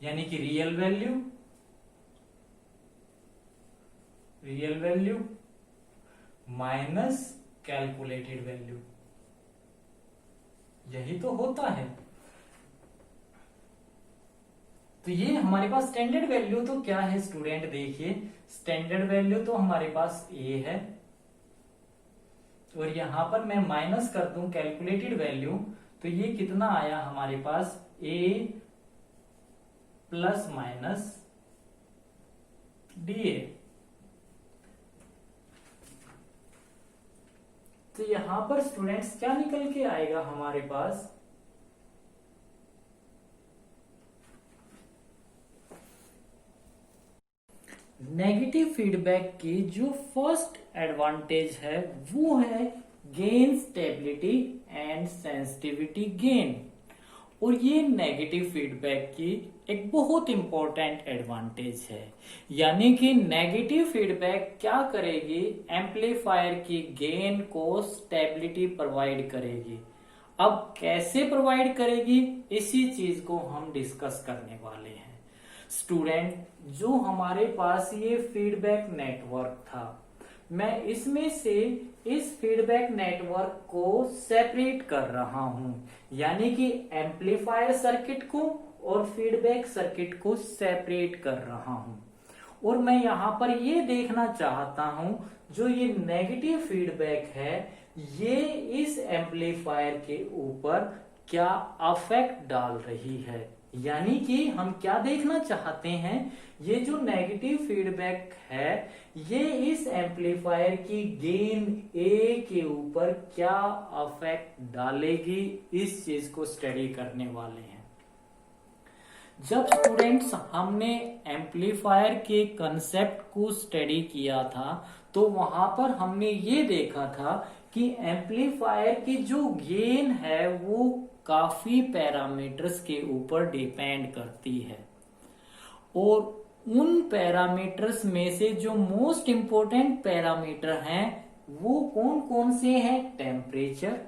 यानी कि real value, real value minus calculated value. यही तो होता है। तो ये हमारे पास स्टैंडर्ड वैल्यू तो क्या है स्टूडेंट? देखिए स्टैंडर्ड वैल्यू तो हमारे पास ए है, और यहां पर मैं माइनस कर दूं कैलकुलेटेड वैल्यू, तो ये कितना आया हमारे पास? ए प्लस माइनस डी ए। तो यहां पर स्टूडेंट्स क्या निकल के आएगा हमारे पास? नेगेटिव फीडबैक की जो फर्स्ट एडवांटेज है वो है gain stability and sensitivity gain. और ये नेगेटिव फीडबैक की एक बहुत इंपॉर्टेंट एडवांटेज है। यानी कि नेगेटिव फीडबैक क्या करेगी, एम्पलीफायर की गेन को स्टेबिलिटी प्रोवाइड करेगी। अब कैसे प्रोवाइड करेगी, इसी चीज को हम डिस्कस करने वाले हैं। स्टूडेंट, जो हमारे पास ये फीडबैक नेटवर्क था, मैं इसमें से इस फीडबैक नेटवर्क को सेपरेट कर रहा हूं, यानी कि एम्पलीफायर सर्किट को और फीडबैक सर्किट को सेपरेट कर रहा हूं। और मैं यहां पर ये देखना चाहता हूं, जो ये नेगेटिव फीडबैक है ये इस एम्पलीफायर के ऊपर क्या अफेक्ट डाल रही है। यानी कि हम क्या देखना चाहते हैं, ये जो नेगेटिव फीडबैक है ये इस एम्पलीफायर की गेन ए के ऊपर क्या अफेक्ट डालेगी, इस चीज को स्टडी करने वाले हैं। जब स्टूडेंट्स हमने एम्पलीफायर के कंसेप्ट को स्टडी किया था तो वहां पर हमने ये देखा था कि एम्पलीफायर की जो गेन है वो काफी पैरामीटर्स के ऊपर डिपेंड करती है। और उन पैरामीटर्स में से जो मोस्ट इंपोर्टेंट पैरामीटर हैं वो कौन कौन से हैं, टेम्परेचर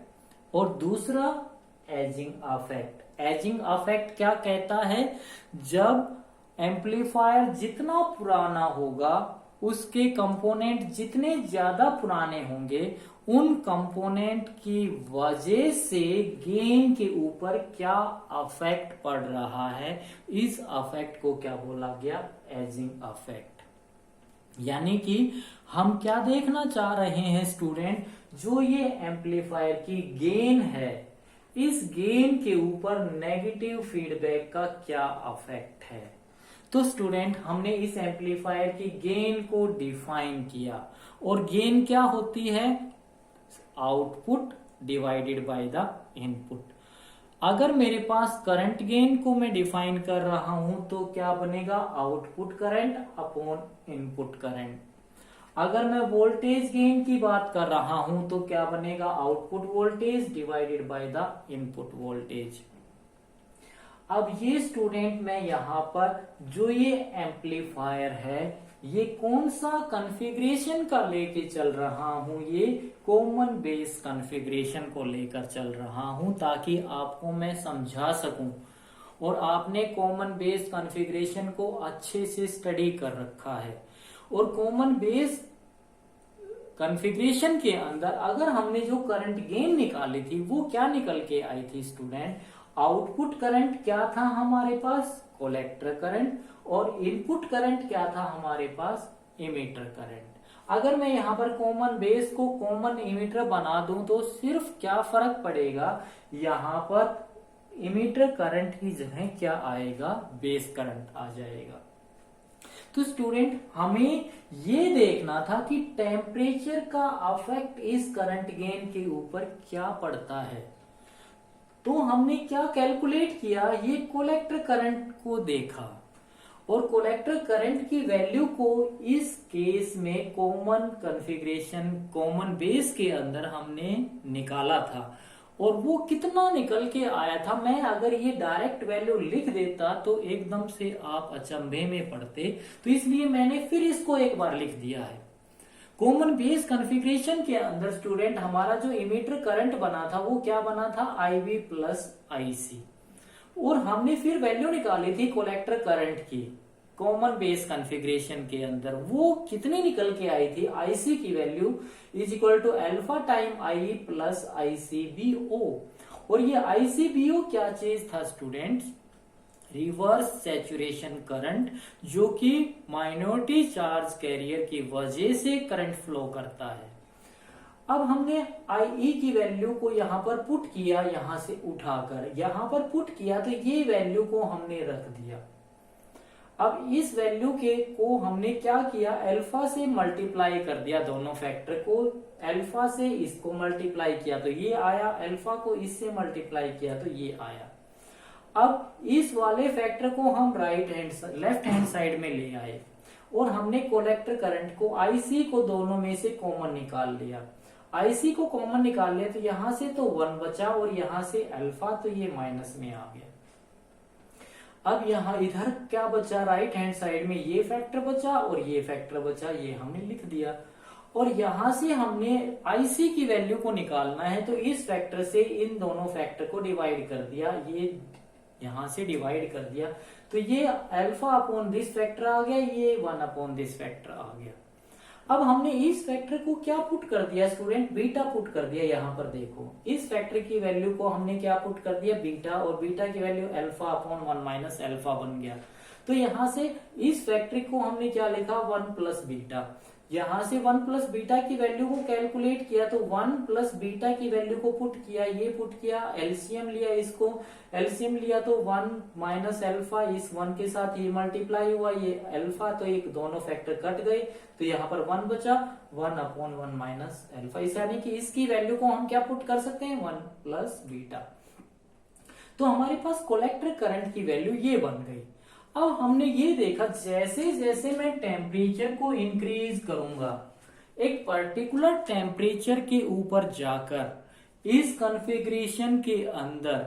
और दूसरा एजिंग अफेक्ट। एजिंग अफेक्ट क्या कहता है, जब एम्पलीफायर जितना पुराना होगा उसके कंपोनेंट जितने ज्यादा पुराने होंगे उन कंपोनेंट की वजह से गेन के ऊपर क्या अफेक्ट पड़ रहा है, इस अफेक्ट को क्या बोला गया, एजिंग अफेक्ट। यानी कि हम क्या देखना चाह रहे हैं स्टूडेंट, जो ये एम्पलीफायर की गेन है इस गेन के ऊपर नेगेटिव फीडबैक का क्या अफेक्ट है। तो स्टूडेंट, हमने इस एम्पलीफायर की गेन को डिफाइन किया और गेन क्या होती है, output divided by the input. अगर मेरे पास करंट गेन को मैं डिफाइन कर रहा हूं तो क्या बनेगा, output current upon input current. अगर मैं वोल्टेज गेन की बात कर रहा हूं तो क्या बनेगा, output voltage divided by the input voltage. अब ये स्टूडेंट, मैं यहां पर जो ये एम्पलीफायर है ये कौन सा कॉन्फ़िगरेशन का लेके चल रहा हूं, ये कॉमन बेस कॉन्फ़िगरेशन को लेकर चल रहा हूं ताकि आपको मैं समझा सकूं। और आपने कॉमन बेस कॉन्फ़िगरेशन को अच्छे से स्टडी कर रखा है। और कॉमन बेस कॉन्फ़िगरेशन के अंदर अगर हमने जो करंट गेन निकाली थी वो क्या निकल के आई थी स्टूडेंट, आउटपुट करंट क्या था हमारे पास, कलेक्टर करंट, और इनपुट करंट क्या था हमारे पास, इमीटर करंट। अगर मैं यहाँ पर कॉमन बेस को कॉमन इमीटर बना दूं तो सिर्फ क्या फर्क पड़ेगा, यहाँ पर इमीटर करंट की जगह क्या आएगा, बेस करंट आ जाएगा। तो स्टूडेंट, हमें ये देखना था कि टेम्परेचर का अफेक्ट इस करंट गेन के ऊपर क्या पड़ता है। तो हमने क्या कैलकुलेट किया, ये कलेक्टर करंट को देखा और कलेक्टर करंट की वैल्यू को इस केस में कॉमन कॉन्फ़िगरेशन कॉमन बेस के अंदर हमने निकाला था। और वो कितना निकल के आया था, मैं अगर ये डायरेक्ट वैल्यू लिख देता तो एकदम से आप अचंभे में पड़ते, तो इसलिए मैंने फिर इसको एक बार लिख दिया है। कॉमन बेस कॉन्फ़िगरेशन के अंदर स्टूडेंट हमारा जो इमीटर करंट बना था वो क्या बना था, IB प्लस IC। और हमने फिर वैल्यू निकाली थी कलेक्टर करंट की कॉमन बेस कॉन्फ़िगरेशन के अंदर, वो कितनी निकल के आई थी, IC की value is equal to alpha time IE plus ICBO। और ये ICBO क्या चीज था स्टूडेंट्स, रिवर्स सैचुरेशन करंट, जो कि माइनॉरिटी चार्ज कैरियर की वजह से करंट फ्लो करता है। अब हमने IE की वैल्यू को यहां पर पुट किया, यहां से उठाकर यहां पर पुट किया तो ये वैल्यू को हमने रख दिया। अब इस वैल्यू के को हमने क्या किया, अल्फा से मल्टीप्लाई कर दिया, दोनों फैक्टर को अल्फा से इसको मल्टीप्लाई किया तो ये आया, अल्फा को इससे मल्टीप्लाई किया तो ये आया। अब इस वाले फैक्टर को हम लेफ्ट हैंड साइड में ले आए और हमने कोलेक्टर करंट को आईसी को दोनों में से कॉमन निकाल लिया। आईसी को कॉमन निकाल लिया तो यहां से तो 1 बचा और यहां से अल्फा तो ये माइनस में आ गया। अब यहां इधर क्या बचा, राइट हैंड साइड में ये फैक्टर बचा और ये फैक्टर बचा, ये हमने लिख दिया। और यहां से हमने आईसी की वैल्यू को निकालना है तो इस फैक्टर से इन दोनों फैक्टर को डिवाइड कर दिया, ये यहां से डिवाइड कर दिया तो ये अल्फा अपॉन दिस फैक्टर आ गया, ये 1 अपॉन दिस फैक्टर आ गया। अब हमने इस फैक्टर को क्या पुट कर दिया स्टूडेंट, बीटा पुट कर दिया। यहां पर देखो इस फैक्टर की वैल्यू को हमने क्या पुट कर दिया, बीटा, और बीटा की value alpha upon 1 minus alpha बन गया। तो यहां से इस फैक्टर को हमने क्या लिखा, 1 प्लस बीटा। यहां से 1 प्लस बीटा की वैल्यू को कैलकुलेट किया तो 1 प्लस बीटा की वैल्यू को पुट किया, ये पुट किया, एलसीएम लिया, इसको एलसीएम लिया तो 1 माइनस अल्फा, इस 1 के साथ ये मल्टीप्लाई हुआ, ये अल्फा, तो एक दोनों फैक्टर कट गए तो यहाँ पर 1 बचा, 1 अपॉन 1 माइनस अल्फा। इस यानी कि इसकी वैल्यू को हम क्या पुट कर सकते हैं, 1 प्लस बीटा। तो हमारे पास कोलेक्टर करंट की वैल्यू ये बन गई। अब हमने ये देखा जैसे जैसे मैं टेम्परेचर को इंक्रीज करूंगा, एक पर्टिकुलर टेम्परेचर के ऊपर जाकर इस कॉन्फ़िगरेशन के अंदर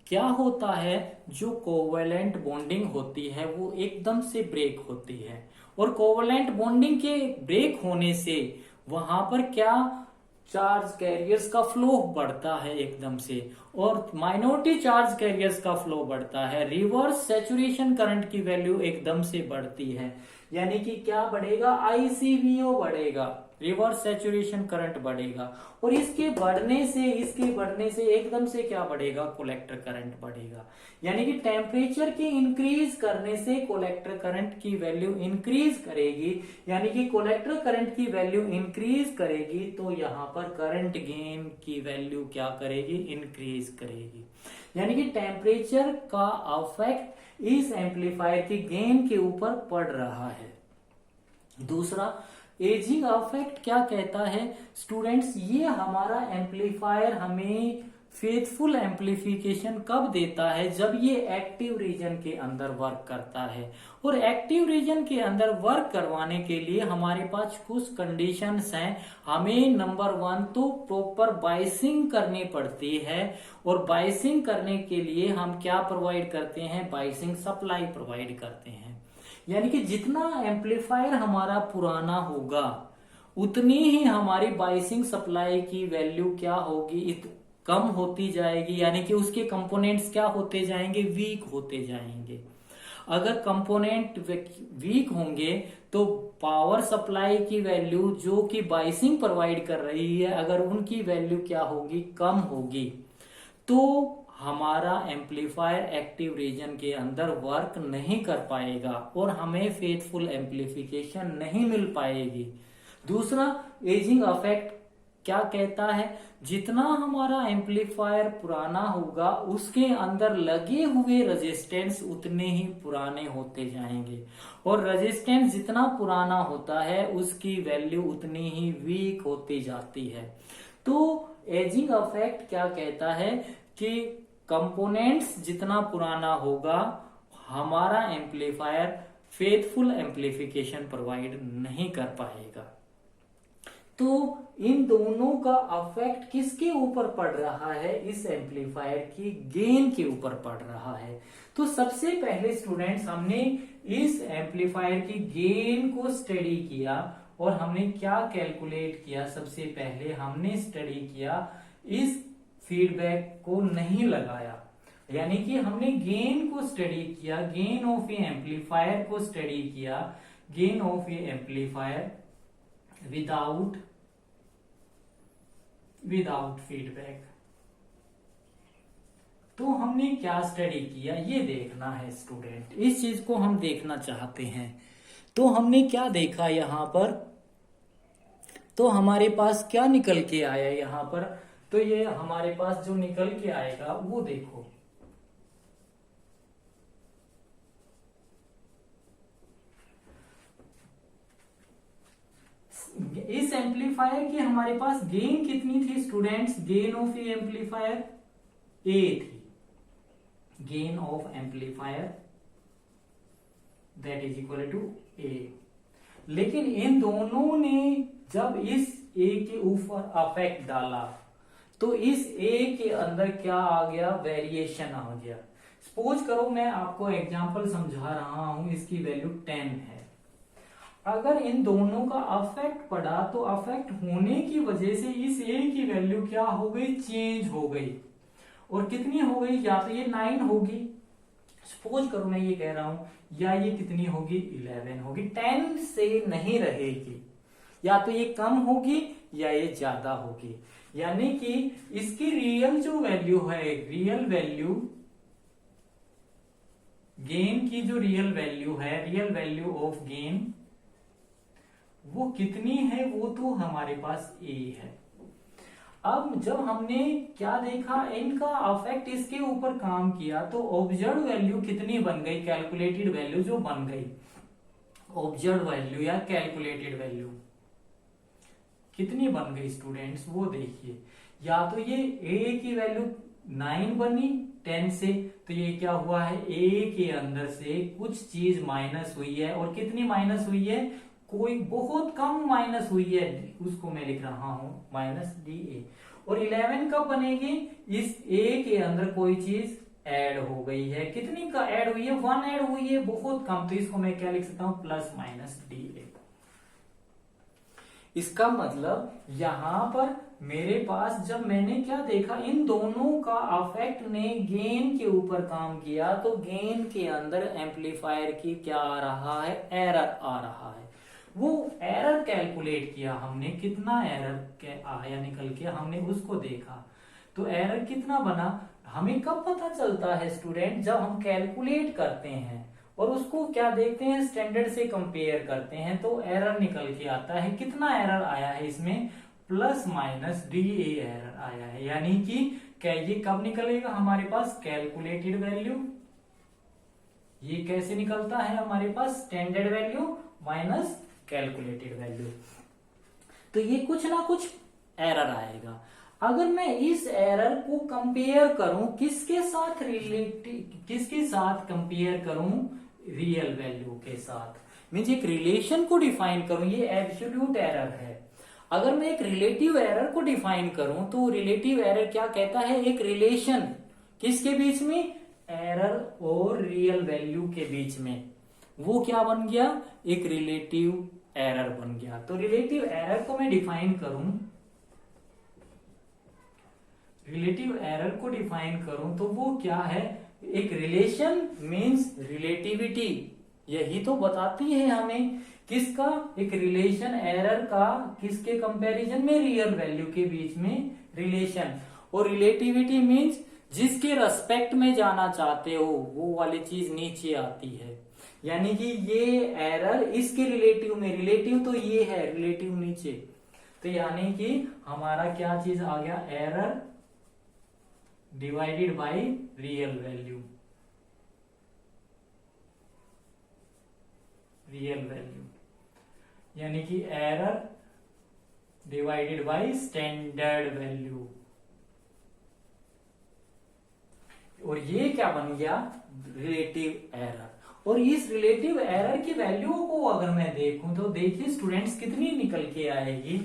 क्या होता है, जो कोवेलेंट बॉन्डिंग होती है वो एकदम से ब्रेक होती है। और कोवेलेंट बॉन्डिंग के ब्रेक होने से वहां पर क्या, चार्ज कैरियर्स का फ्लो बढ़ता है एकदम से, और माइनॉरिटी चार्ज कैरियर्स का फ्लो बढ़ता है। रिवर्स सैचुरेशन करंट की वैल्यू एकदम से बढ़ती है, यानी कि क्या बढ़ेगा, आईसीवीओ बढ़ेगा, रिवर्स सैचुरेशन करंट बढ़ेगा। और इसके बढ़ने से एकदम से क्या बढ़ेगा, कोलेक्टर करंट बढ़ेगा। यानी कि टेम्परेचर के इंक्रीज करने से कोलेक्टर करंट की वैल्यू इंक्रीज करेगी, यानी कि कोलेक्टर करंट की वैल्यू इंक्रीज करेगी तो यहां पर करंट गेन की वैल्यू क्या करेगी, इंक्रीज करेगी। यानी कि टेम्परेचर का अफेक्ट इस एम्पलीफायर की गेन के ऊपर पड़ रहा है। दूसरा, एजिंग अफेक्ट क्या कहता है स्टूडेंट्स, ये हमारा एम्पलीफायर हमें फेथफुल एम्पलीफिकेशन कब देता है, जब ये एक्टिव रीजन के अंदर वर्क करता है। और एक्टिव रीजन के अंदर वर्क करवाने के लिए हमारे पास कुछ कंडीशंस हैं। हमें नंबर 1 तो प्रॉपर बाइसिंग करनी पड़ती है, और बाइसिंग करने के लिए हम क्या प्रोवाइड करते हैं, बाइसिंग सप्लाई प्रोवाइड करते हैं। यानी कि जितना एम्पलीफायर हमारा पुराना होगा उतनी ही हमारी बाइसिंग सप्लाई की वैल्यू क्या होगी, कम होती जाएगी, यानी कि उसके कंपोनेंट्स क्या होते जाएंगे, वीक होते जाएंगे। अगर कंपोनेंट वीक होंगे तो पावर सप्लाई की वैल्यू जो कि बाइसिंग प्रोवाइड कर रही है, अगर उनकी वैल्यू क्या होगी, कम होगी, तो हमारा एम्पलीफायर एक्टिव रीजन के अंदर वर्क नहीं कर पाएगा और हमें फेथफुल एम्पलीफिकेशन नहीं मिल पाएगी। दूसरा, एजिंग अफेक्ट क्या कहता है, जितना हमारा एम्पलीफायर पुराना होगा उसके अंदर लगे हुए रेजिस्टेंस उतने ही पुराने होते जाएंगे, और रेजिस्टेंस जितना पुराना होता है उसकी वैल्यू उतनी ही वीक होती जाती है। तो एजिंग अफेक्ट क्या कहता है कि कंपोनेंट्स जितना पुराना होगा हमारा एम्पलीफायर फेथफुल एम्पलीफिकेशन प्रोवाइड नहीं कर पाएगा। तो इन दोनों का अफेक्ट किसके ऊपर पड़ रहा है, इस एम्पलीफायर की गेन के ऊपर पड़ रहा है। तो सबसे पहले स्टूडेंट्स हमने इस एम्पलीफायर की गेन को स्टडी किया, और हमने क्या कैलकुलेट किया, सबसे पहले हमने स्टडी किया, इस फीडबैक को नहीं लगाया, यानी कि हमने गेन को स्टडी किया, गेन ऑफ ए एम्पलीफायर को स्टडी किया, gain of a amplifier without feedback. तो हमने क्या स्टडी किया ये देखना है स्टूडेंट, इस चीज को हम देखना चाहते हैं। तो हमने क्या देखा यहां पर, तो हमारे पास क्या निकल के आया यहां पर, तो ये हमारे पास जो निकल के आएगा वो देखो, इस एम्पलीफायर की हमारे पास गेन कितनी थी students, gain of a amplifier A थी, gain of amplifier that is equal to A. लेकिन इन दोनों ने जब इस ए के ऊपर अफेक्ट डाला तो इस ए के अंदर क्या आ गया, वेरिएशन आ गया। सपोज करो मैं आपको एग्जांपल समझा रहा हूं, इसकी वैल्यू 10 है। अगर इन दोनों का अफेक्ट पड़ा तो अफेक्ट होने की वजह से इस ए की वैल्यू क्या हो गई, चेंज हो गई। और कितनी हो गई, या तो ये 9 होगी, सपोज करो मैं ये कह रहा हूं, या ये कितनी होगी, 11 होगी, 10 से नहीं रहेगी। या तो ये कम होगी या ये ज्यादा होगी। यानी कि इसकी रियल जो वैल्यू है, रियल वैल्यू गेन की जो रियल वैल्यू है, रियल वैल्यू ऑफ गेन वो कितनी है, वो तो हमारे पास ए है। अब जब हमने क्या देखा, इनका अफेक्ट इसके ऊपर काम किया तो ऑब्जर्व वैल्यू कितनी बन गई, कैलकुलेटेड वैल्यू जो बन गई, ऑब्जर्व वैल्यू या कैलकुलेटेड वैल्यू कितनी बन गई स्टूडेंट्स, वो देखिए। या तो ये ए की वैल्यू 9 बनी 10 से, तो ये क्या हुआ है, ए के अंदर से कुछ चीज माइनस हुई है। और कितनी माइनस हुई है, कोई बहुत कम माइनस हुई है, उसको मैं लिख रहा हूं माइनस डी ए। और 11 कब बनेगी, इस ए के अंदर कोई चीज ऐड हो गई है। कितनी का ऐड हुई है, 1 ऐड हुई है, बहुत कम, तो इसको मैं क्या लिख सकता हूं, प्लस माइनस डी ए। इसका मतलब यहां पर मेरे पास जब मैंने क्या देखा, इन दोनों का अफेक्ट ने गेन के ऊपर काम किया, तो गेन के अंदर एम्पलीफायर की क्या आ रहा है, एरर आ रहा है। वो एरर कैलकुलेट किया हमने, कितना एरर आया निकल के, हमने उसको देखा। तो एरर कितना बना, हमें कब पता चलता है स्टूडेंट, जब हम कैलकुलेट करते हैं और उसको क्या देखते हैं, स्टैंडर्ड से कंपेयर करते हैं, तो एरर निकल के आता है। कितना एरर आया है इसमें, plus minus D A error आया है। यानी कि क्या ये कब निकलेगा हमारे पास, कैलकुलेटेड वैल्यू, ये कैसे निकलता है हमारे पास, standard value minus calculated value. तो ये कुछ ना कुछ एरर आएगा। अगर मैं इस एरर को कंपेयर करूं किसके साथ, किसके साथ कंपेयर करूं, रियल वैल्यू के साथ, मीन्स एक रिलेशन को डिफाइन करूं, ये एब्सोल्यूट एरर है। अगर मैं एक रिलेटिव एरर को डिफाइन करूं तो रिलेटिव एरर क्या कहता है, एक रिलेशन किसके बीच में, एरर और रियल वैल्यू के बीच में, वो क्या बन गया, एक रिलेटिव एरर बन गया। तो रिलेटिव एरर को मैं डिफाइन करूं, रिलेटिव एरर को डिफाइन करूं तो वो क्या है, एक रिलेशन मींस रिलेटिविटी, यही तो बताती है हमें किसका, एक रिलेशन एरर का किसके कंपैरिजन में, रियल वैल्यू के बीच में रिलेशन। और रिलेटिविटी मींस जिसके रेस्पेक्ट में जाना चाहते हो वो वाली चीज नीचे आती है। यानी कि ये एरर इसके रिलेटिव में, रिलेटिव तो ये है, रिलेटिव नीचे, तो यानी कि हमारा क्या चीज आ गया, error divided by real value, real value, यानी कि error divided by standard value. और ये क्या बन गया, रिलेटिव एरर। और इस रिलेटिव एरर की वैल्यू को अगर मैं देखूं तो देखिए स्टूडेंट्स कितनी निकल के आएगी,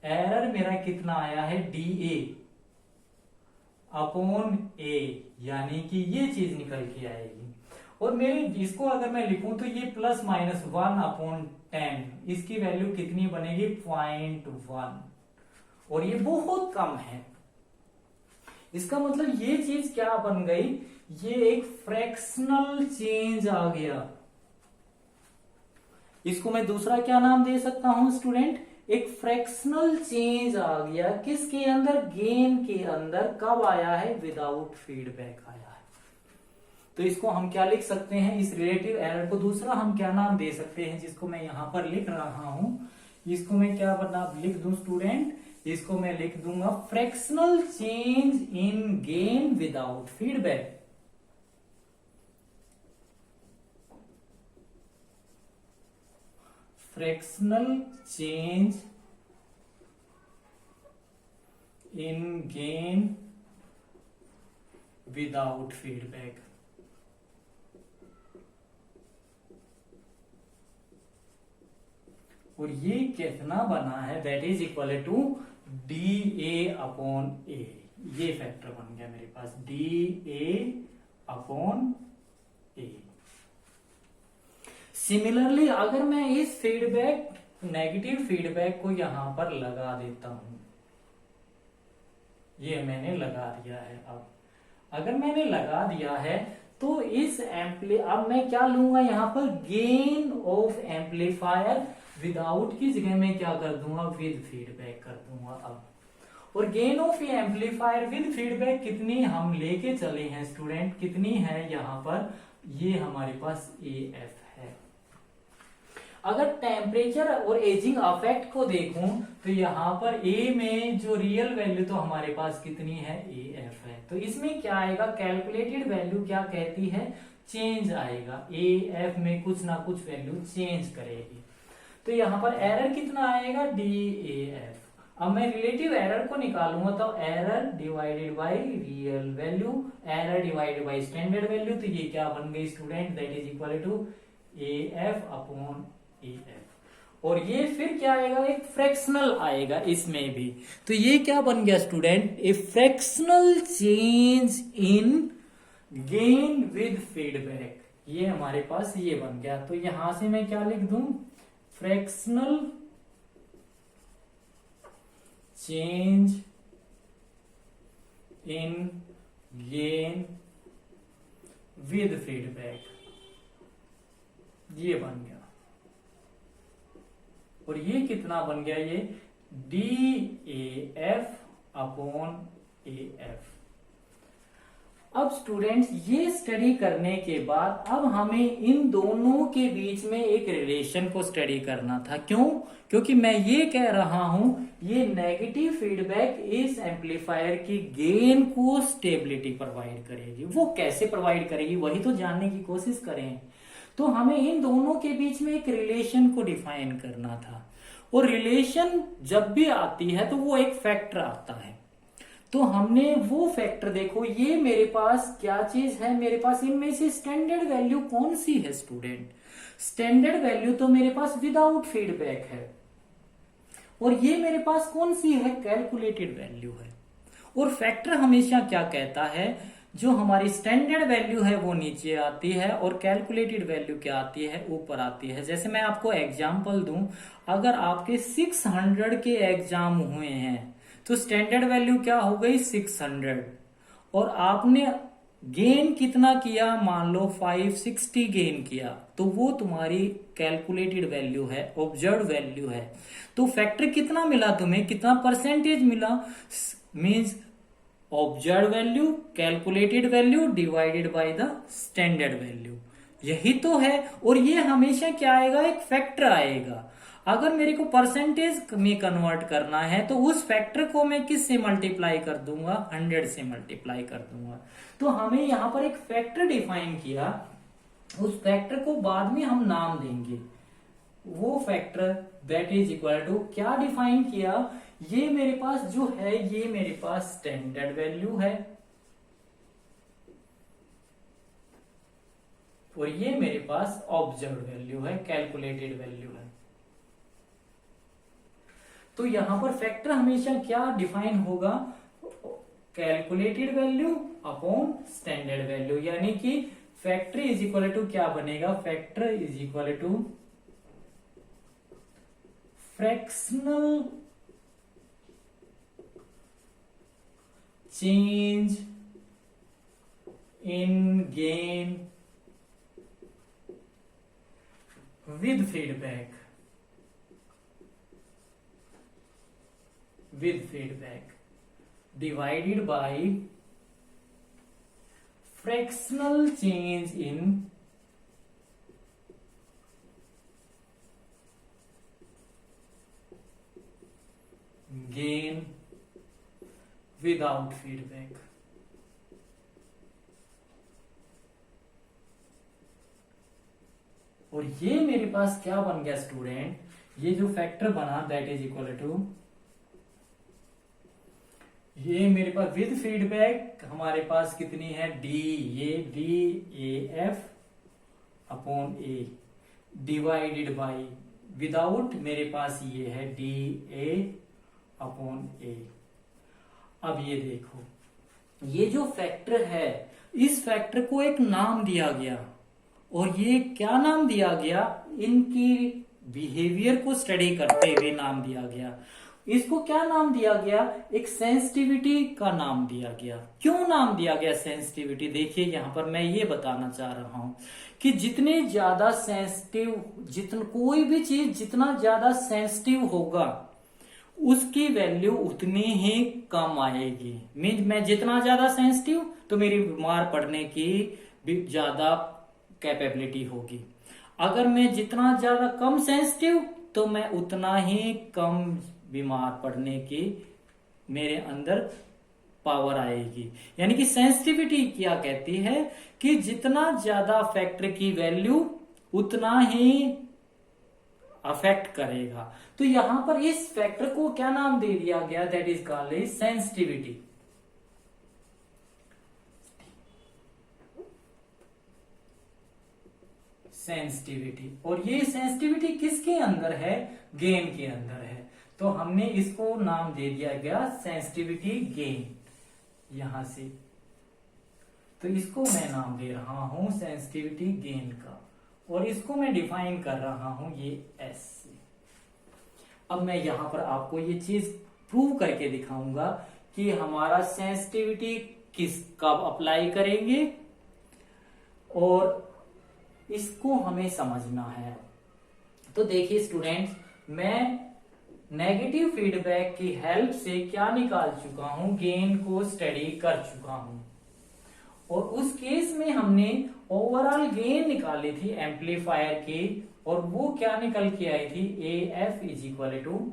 एरर मेरा कितना आया है, डी ए अपॉन ए, यानी कि ये चीज निकल के आएगी। और मेरे इसको अगर मैं लिखूं तो ये प्लस माइनस 1 अपॉन 10, इसकी वैल्यू कितनी बनेगी, 0.1, और ये बहुत कम है। इसका मतलब ये चीज क्या बन गई, ये एक फ्रैक्शनल चेंज आ गया। इसको मैं दूसरा क्या नाम दे सकता हूं स्टूडेंट, एक फ्रैक्शनल चेंज आ गया, किसके अंदर, गेन के अंदर। कब आया है, विदाउट फीडबैक आया है। तो इसको हम क्या लिख सकते हैं, इस रिलेटिव एरर को दूसरा हम क्या नाम दे सकते हैं, जिसको मैं यहां पर लिख रहा हूं, इसको मैं क्या लिख दूं स्टूडेंट, इसको मैं लिख दूंगा fractional change in gain without feedback. Fractional change in gain without feedback. और ये कितना बना है, that is equal to d A upon A. ये फैक्टर बन गया मेरे पास, d A upon A. Similarly अगर मैं इस फीडबैक, नेगेटिव फीडबैक को यहां पर लगा देता हूं, ये मैंने लगा दिया है। अब अगर मैंने लगा दिया है तो इस अब मैं क्या लूंगा यहां पर, गेन ऑफ एम्पलीफायर विदाउट की जगह मैं क्या कर दूंगा, विद फीडबैक कर दूंगा। अब और gain of amplifier with feedback कितनी हम लेके चले हैं स्टूडेंट, कितनी है यहाँ पर, ये हमारे पास AF है। अगर टेम्परेचर और एजिंग अफेक्ट को देखूं तो यहाँ पर A में जो रियल वैल्यू तो हमारे पास कितनी है, AF है। तो इसमें क्या आएगा, कैलकुलेटेड वैल्यू क्या कहती है, चेंज आएगा, AF में कुछ ना कुछ वैल्यू चेंज करेगी। तो यहाँ पर एरर कितना आएगा, DAF। अब मैं रिलेटिव एरर को निकालूंगा तो error divided by real value, error divided by standard value, तो ये क्या बन गई student, that is equal to AF upon AF। और ये फिर क्या आएगा, एक फ्रैक्शनल आएगा इसमें भी। तो ये क्या बन गया student, A fractional change in gain with feedback, ये हमारे पास ये बन गया। तो यहां से मैं क्या लिख दूं, fractional change in gain with feedback, ये बन गया। और ये कितना बन गया, ये DAF अपॉन AF। अब स्टूडेंट्स ये स्टडी करने के बाद अब हमें इन दोनों के बीच में एक रिलेशन को स्टडी करना था। क्यों? क्योंकि मैं ये कह रहा हूं ये नेगेटिव फीडबैक इस एम्पलीफायर की गेन को स्टेबिलिटी प्रोवाइड करेगी। वो कैसे प्रोवाइड करेगी वही तो जानने की कोशिश करें। तो हमें इन दोनों के बीच में एक रिलेशन को डिफाइन करना था। और रिलेशन जब भी आती है तो वो एक फैक्टर आता है। तो हमने वो फैक्टर, देखो ये मेरे पास क्या चीज है, मेरे पास इनमें से स्टैंडर्ड वैल्यू कौन सी है स्टूडेंट, स्टैंडर्ड वैल्यू तो मेरे पास विदाउट फीडबैक है। और ये मेरे पास कौन सी है, कैलकुलेटेड वैल्यू है। और फैक्टर हमेशा क्या कहता है, जो हमारी स्टैंडर्ड वैल्यू है वो नीचे आती है और कैलकुलेटेड वैल्यू क्या आती है, ऊपर आती है। जैसे मैं आपको एग्जांपल दूं, अगर आपके 600 के एग्जाम हुए हैं तो स्टैंडर्ड वैल्यू क्या हो गई 600, और आपने गेन कितना किया, मान लो 560 गेन किया, तो वो तुम्हारी कैलकुलेटेड वैल्यू है, ऑब्जर्व वैल्यू है। तो फैक्टर कितना मिला तुम्हें, कितना परसेंटेज मिला, means observe value, calculated value divided by the standard value, यही तो है। और ये हमेशा क्या आएगा, एक फैक्टर आएगा। अगर मेरे को परसेंटेज में कन्वर्ट करना है तो उस फैक्टर को मैं किस से मल्टीप्लाई कर दूंगा, 100 से मल्टीप्लाई कर दूंगा। तो हमें यहां पर एक फैक्टर डिफाइन किया, उस फैक्टर को बाद में हम नाम देंगे। वो factor that is equal to क्या डिफाइन किया, ये मेरे पास जो है ये मेरे पास स्टैंडर्ड वैल्यू है और ये मेरे पास ऑब्जर्व वैल्यू है, कैलकुलेटेड वैल्यू है। तो यहां पर फैक्टर हमेशा क्या डिफाइन होगा, calculated value upon standard value, यानी कि फैक्टर इज इक्वल टू क्या बनेगा, factor is equal to fractional change in gain with feedback, divided by fractional change in gain without feedback। और ये मेरे पास क्या बन गया स्टूडेंट, ये जो फैक्टर बना दैट इज इक्वल टू, ये मेरे पास विद फीडबैक हमारे पास कितनी है, डी, ये DAF upon A divided by without मेरे पास ये है DA/A। अब ये देखो, ये जो फैक्टर है, इस फैक्टर को एक नाम दिया गया, और ये क्या नाम दिया गया, इनकी बिहेवियर को स्टडी करते हुए नाम दिया गया। इसको क्या नाम दिया गया, एक सेंसिटिविटी का नाम दिया गया। क्यों नाम दिया गया सेंसिटिविटी? देखिए यहां पर मैं ये बताना चाह रहा हूं कि जितने ज्यादा सेंसिटिव, कोई भी चीज जितना ज्यादा सेंसिटिव होगा उसकी वैल्यू उतनी ही कम आएगी। मीन मैं जितना ज्यादा सेंसिटिव तो मेरी बीमार पड़ने की भी ज्यादा कैपेबिलिटी होगी। अगर मैं जितना ज्यादा कम सेंसिटिव तो मैं उतना ही कम बीमार पड़ने की मेरे अंदर पावर आएगी। यानी कि सेंसिटिविटी क्या कहती है कि जितना ज्यादा फैक्टर की वैल्यू उतना ही अफेक्ट करेगा। तो यहां पर इस फैक्टर को क्या नाम दे दिया गया, that is called sensitivity. Sensitivity, और ये सेंसिटिविटी किसके अंदर है, गेन के अंदर है। तो हमने इसको नाम दे दिया गया सेंसिटिविटी गेन, यहां से। तो इसको मैं नाम दे रहा हूं सेंसिटिविटी गेन का, और इसको मैं डिफाइन कर रहा हूं ये एस से। अब मैं यहां पर आपको ये चीज प्रूव करके दिखाऊंगा कि हमारा सेंसिटिविटी किस कब अप्लाई करेंगे, और इसको हमें समझना है। तो देखिए स्टूडेंट्स, मैं नेगेटिव फीडबैक की हेल्प से क्या निकाल चुका हूं, गेन को स्टडी कर चुका हूं, और उस केस में हमने ओवरऑल गेन निकाली थी एम्पलीफायर की, और वो क्या निकल के आई थी, AF इज इक्वल टू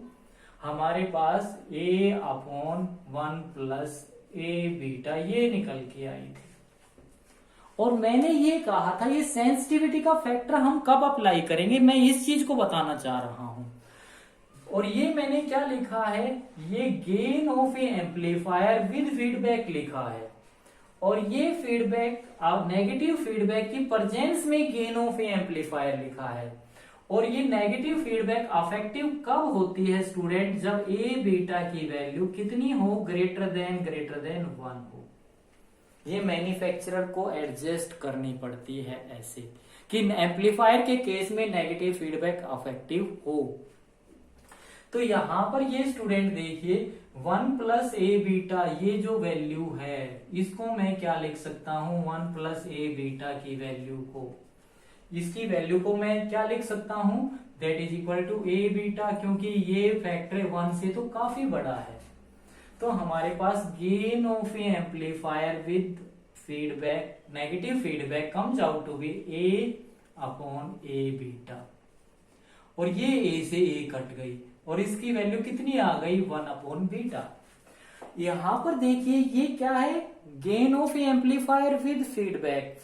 हमारे पास A/1 प्लस A बीटा, ये निकल के आई थी। और मैंने ये कहा था ये सेंसिटिविटी का फैक्टर हम कब अप्लाई करेंगे, मैं इस चीज को बताना चाह रहा हूं। और ये मैंने क्या लिखा है, ये gain of a amplifier with feedback लिखा है, और ये फीडबैक नेगेटिव फीडबैक की प्रेजेंस में गेन ऑफ ए एम्पलीफायर लिखा है। और ये नेगेटिव फीडबैक अफेक्टिव कब होती है स्टूडेंट, जब ए बीटा की वैल्यू कितनी हो, ग्रेटर देन 1 हो। ये मैन्युफैक्चरर को एडजस्ट करनी पड़ती है ऐसे कि एम्पलीफायर के केस में नेगेटिव फीडबैक अफेक्टिव हो। तो यहां पर ये स्टूडेंट देखिए 1 प्लस ए बीटा, ये जो वैल्यू है इसको मैं क्या लिख सकता हूं, 1 प्लस ए बीटा की वैल्यू को, इसकी वैल्यू को मैं क्या लिख सकता हूं, that is equal to A beta, क्योंकि ये फैक्टर 1 से तो काफी बड़ा है। तो हमारे पास gain of a amplifier with feedback, negative feedback comes out to be A/A beta, और ये A से A कट गई, और इसकी वैल्यू कितनी आ गई, 1 बीटा। यहां पर देखिए ये क्या है, gain of a amplifier with feedback,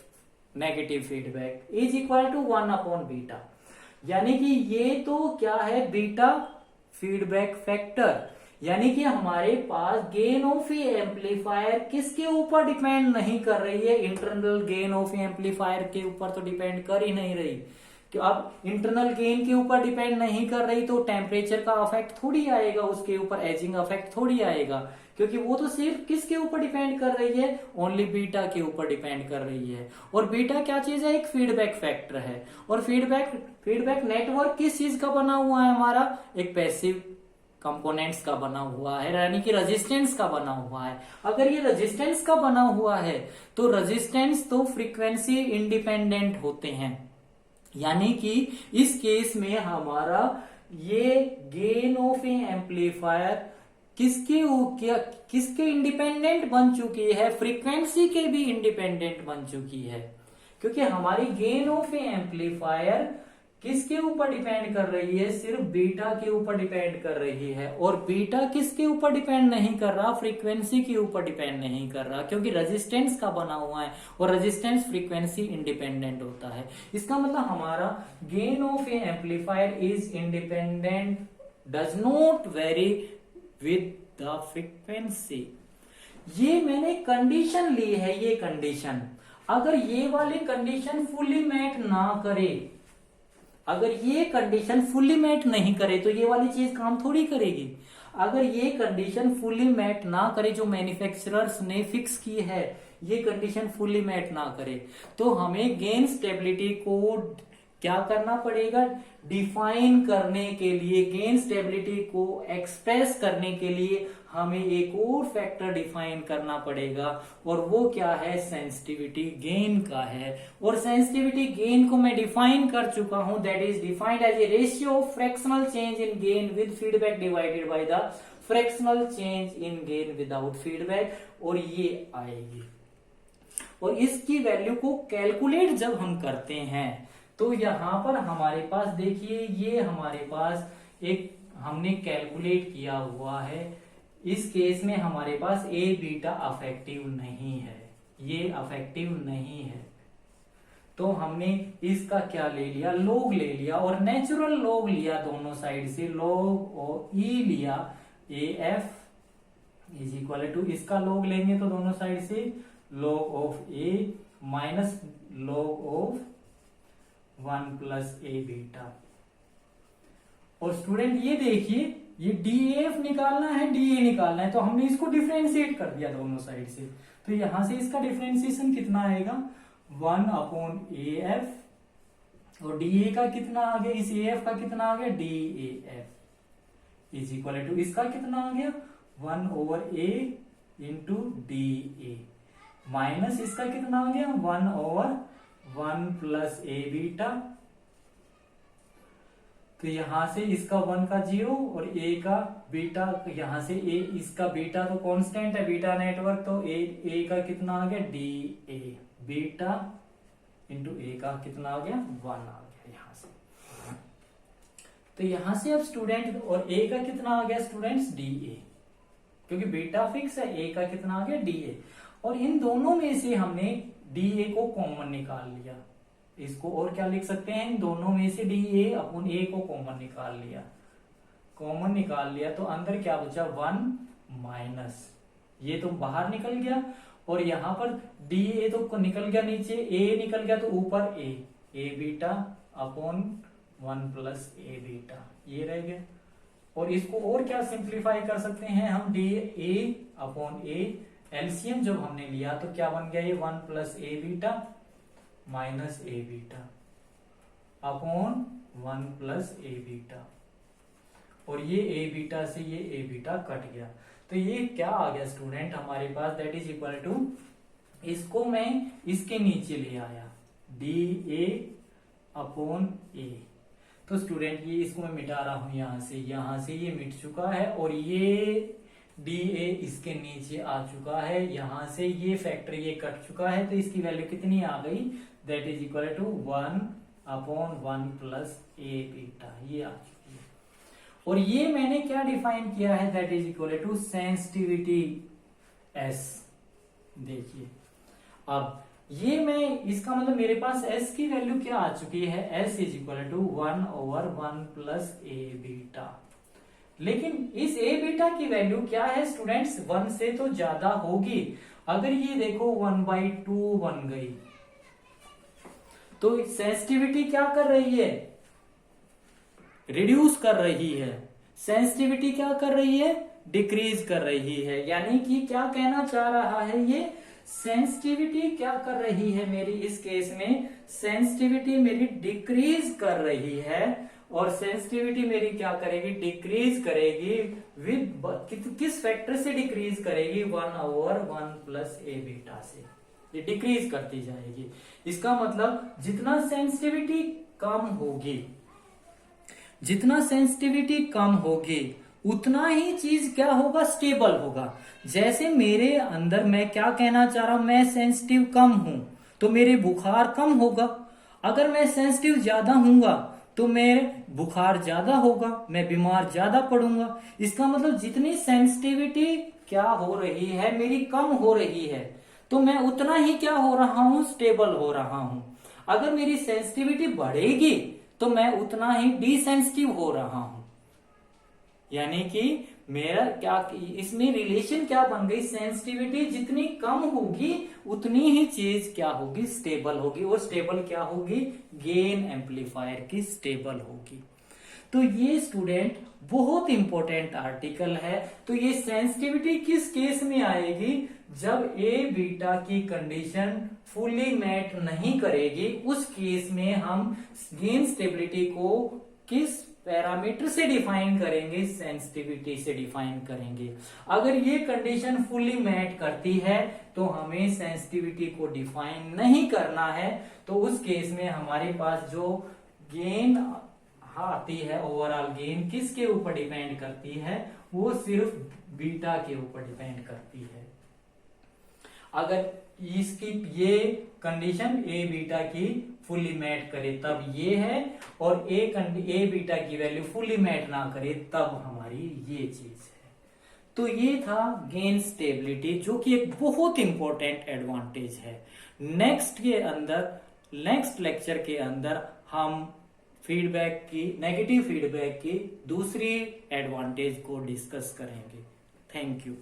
negative feedback is equal to 1 beta, यानी कि ये तो क्या है, बीटा फीडबैक फैक्टर। यानी कि हमारे पास गेन ऑफ ए एम्पलीफायर किसके ऊपर डिपेंड नहीं कर रही है, internal gain of a amplifier के ऊपर तो डिपेंड कर ही नहीं रही। कि अब इंटरनल गेन के ऊपर डिपेंड नहीं कर रही तो टेम्परेचर का अफेक्ट थोड़ी आएगा उसके ऊपर, एजिंग अफेक्ट थोड़ी आएगा, क्योंकि वो तो सिर्फ किसके ऊपर डिपेंड कर रही है, ओनली बीटा के ऊपर डिपेंड कर रही है। और बीटा क्या चीज है, एक फीडबैक फैक्टर है। और फीडबैक नेटवर्क किस चीज का बना हुआ है, हमारा एक पैसिव कंपोनेंट्स का बना हुआ है, यानी कि रेजिस्टेंस का बना हुआ है। अगर ये रेजिस्टेंस का बना हुआ है तो रेजिस्टेंस तो फ्रीक्वेंसी इंडिपेंडेंट होते हैं, यानी कि इस केस में हमारा ये गेन ऑफ ए एम्पलीफायर किसके इंडिपेंडेंट बन चुकी है, फ्रीक्वेंसी के भी इंडिपेंडेंट बन चुकी है, क्योंकि हमारी गेन ऑफ ए एम्पलीफायर किसके ऊपर डिपेंड कर रही है, सिर्फ बीटा के ऊपर डिपेंड कर रही है। और बीटा किसके ऊपर डिपेंड नहीं कर रहा, फ्रीक्वेंसी के ऊपर डिपेंड नहीं कर रहा, क्योंकि रेजिस्टेंस का बना हुआ है, और रेजिस्टेंस फ्रीक्वेंसी इंडिपेंडेंट होता है। इसका मतलब हमारा gain of a amplifier is independent, does not very with the frequency. ये मैंने कंडीशन ली है, ये कंडीशन अगर ये वाली कंडीशन फुली मैच ना करे, अगर ये कंडीशन फुल्ली मैट नहीं करे तो ये वाली चीज काम थोड़ी करेगी। अगर ये कंडीशन फुल्ली मैट ना करे, जो मैन्युफैक्चरर्स ने फिक्स की है, ये कंडीशन फुल्ली मैट ना करे, तो हमें गेन स्टेबिलिटी को क्या करना पड़ेगा, डिफाइन करने के लिए, गेन स्टेबिलिटी को एक्सप्रेस करने के लिए हमें एक और फैक्टर डिफाइन करना पड़ेगा, और वो क्या है, सेंसिटिविटी गेन का है। और सेंसिटिविटी गेन को मैं डिफाइन कर चुका हूं, that is defined as a ratio of fractional change in gain with feedback divided by the fractional change in gain without feedback, और ये आएगी। और इसकी वैल्यू को कैलकुलेट जब हम करते हैं तो यहां पर हमारे पास देखिए, ये हमारे पास एक हमने कैलकुलेट किया हुआ है। इस केस में हमारे पास ए बीटा अफेक्टिव नहीं है, ये अफेक्टिव नहीं है, तो हमने इसका क्या ले लिया, लॉग ले लिया, और नेचुरल लॉग लिया दोनों साइड से, लॉग और ई लिया, A F is equal to, इसका लॉग लेंगे तो दोनों साइड से log of A minus log of 1 plus A beta. और स्टूडेंट ये देखिए, ये DAF निकालना है, DA निकालना है, तो हमने इसको डिफरेंशिएट कर दिया दोनों साइड से, तो यहां से इसका डिफरेंशिएशन कितना आएगा, 1/AF, और DA का कितना आ गया, इस AF का कितना आ गया, DAF इज इक्वल टू, इसका कितना आ गया, 1/A इंटू DA, माइनस इसका कितना आ गया, 1/1 प्लस ए बीटा, तो यहां से इसका 1 का 0 और ए का बीटा, यहां से ए, इसका बीटा तो कांस्टेंट है, बीटा नेटवर्क, तो ए का कितना आ गया, DA बीटा इंटू ए का कितना आ गया, 1 आ गया यहां से। तो यहां से अब स्टूडेंट, और ए का कितना आ गया स्टूडेंट्स, DA, क्योंकि बीटा फिक्स है, ए का कितना आ गया, DA, और इन दोनों में से हमने DA को कॉमन निकाल लिया। इसको और क्या लिख सकते हैं, इन दोनों में से DA अपन A को कॉमन निकाल लिया, कॉमन निकाल लिया, तो अंदर क्या बचा, 1 माइनस, ये तो बाहर निकल गया, और यहां पर DA तो निकल गया नीचे, A निकल गया, तो ऊपर A beta upon 1 plus A beta, ये रह गया। और इसको और क्या सिंप्लीफाई कर सकते हैं हम, DA अपॉन A, एलसीएम जब हमने लिया तो क्या बन गया, ये 1 plus A beta minus A beta upon 1 plus A beta, और ये ए बीटा से ये ए बीटा कट गया, तो ये क्या आ गया स्टूडेंट हमारे पास, दैट इज इक्वल टू, इसको मैं इसके नीचे ले आया, DA अपॉन ए, तो स्टूडेंट ये इसको मैं मिटा रहा हूं, यहां से ये मिट चुका है, और ये DA इसके नीचे आ चुका है, यहां से ये फैक्टर ये कट चुका है, तो इसकी वैल्यू कितनी आ गई, that is equal to 1 upon 1 plus A beta, ये आ चुकी है। और ये मैंने क्या डिफाइन किया है, that is equal to sensitivity S। देखिए अब ये मैं, इसका मतलब मेरे पास S की वैल्यू क्या आ चुकी है, S is equal to 1/1 plus A beta, लेकिन इस ए बीटा की वैल्यू क्या है स्टूडेंट्स, 1 से तो ज्यादा होगी। अगर ये देखो 1/2 बन गई, तो सेंसिटिविटी क्या कर रही है, रिड्यूस कर रही है, सेंसिटिविटी क्या कर रही है, डिक्रीज कर रही है। यानी कि क्या कहना चाह रहा है, ये सेंसिटिविटी क्या कर रही है मेरी, इस केस में सेंसिटिविटी मेरी डिक्रीज कर रही है, और सेंसिटिविटी मेरी क्या करेगी, डिक्रीज करेगी विद किस फैक्टर से डिक्रीज करेगी, 1/1 प्लस ए बीटा से, ये डिक्रीज करती जाएगी। इसका मतलब जितना सेंसिटिविटी कम होगी, जितना सेंसिटिविटी कम होगी उतना ही चीज क्या होगा, स्टेबल होगा। जैसे मेरे अंदर, मैं क्या कहना चाह रहा हूं, मैं सेंसिटिव कम हूं तो मेरे बुखार कम होगा, अगर मैं सेंसिटिव ज्यादा हूंगा तो मेरे बुखार ज्यादा होगा, मैं बीमार ज्यादा पड़ूंगा। इसका मतलब जितनी सेंसिटिविटी क्या हो रही है मेरी कम हो रही है, तो मैं उतना ही क्या हो रहा हूं, स्टेबल हो रहा हूं। अगर मेरी सेंसिटिविटी बढ़ेगी तो मैं उतना ही डिसेंसिटिव हो रहा हूं, यानी कि मेरा क्या, इसमें रिलेशन क्या बन गई, सेंसिटिविटी जितनी कम होगी उतनी ही चीज क्या होगी, स्टेबल होगी। और स्टेबल क्या होगी, गेन एम्पलीफायर की स्टेबल होगी। तो ये स्टूडेंट बहुत इंपॉर्टेंट आर्टिकल है। तो ये सेंसिटिविटी किस केस में आएगी, जब ए बीटा की कंडीशन फुली मैच नहीं करेगी, उस केस में हम गेन स्टेबिलिटी को किस पैरामीटर से डिफाइन करेंगे, सेंसिटिविटी से डिफाइन करेंगे। अगर ये कंडीशन फुली मैच करती है तो हमें सेंसिटिविटी को डिफाइन नहीं करना है। तो उस केस में हमारे पास जो गेन आती है, ओवरऑल गेन किसके ऊपर डिपेंड करती है, वो सिर्फ बीटा के ऊपर डिपेंड करती है। अगर इसकी ये कंडीशन ए बीटा की फुली मैच करे तब ये है, और ए बीटा की वैल्यू फुली मैच ना करे तब हमारी ये चीज है। तो ये था गेन स्टेबिलिटी, जो कि एक बहुत इंपॉर्टेंट एडवांटेज है। नेक्स्ट लेक्चर के अंदर हम नेगेटिव फीडबैक की दूसरी एडवांटेज को डिस्कस करेंगे। Thank you.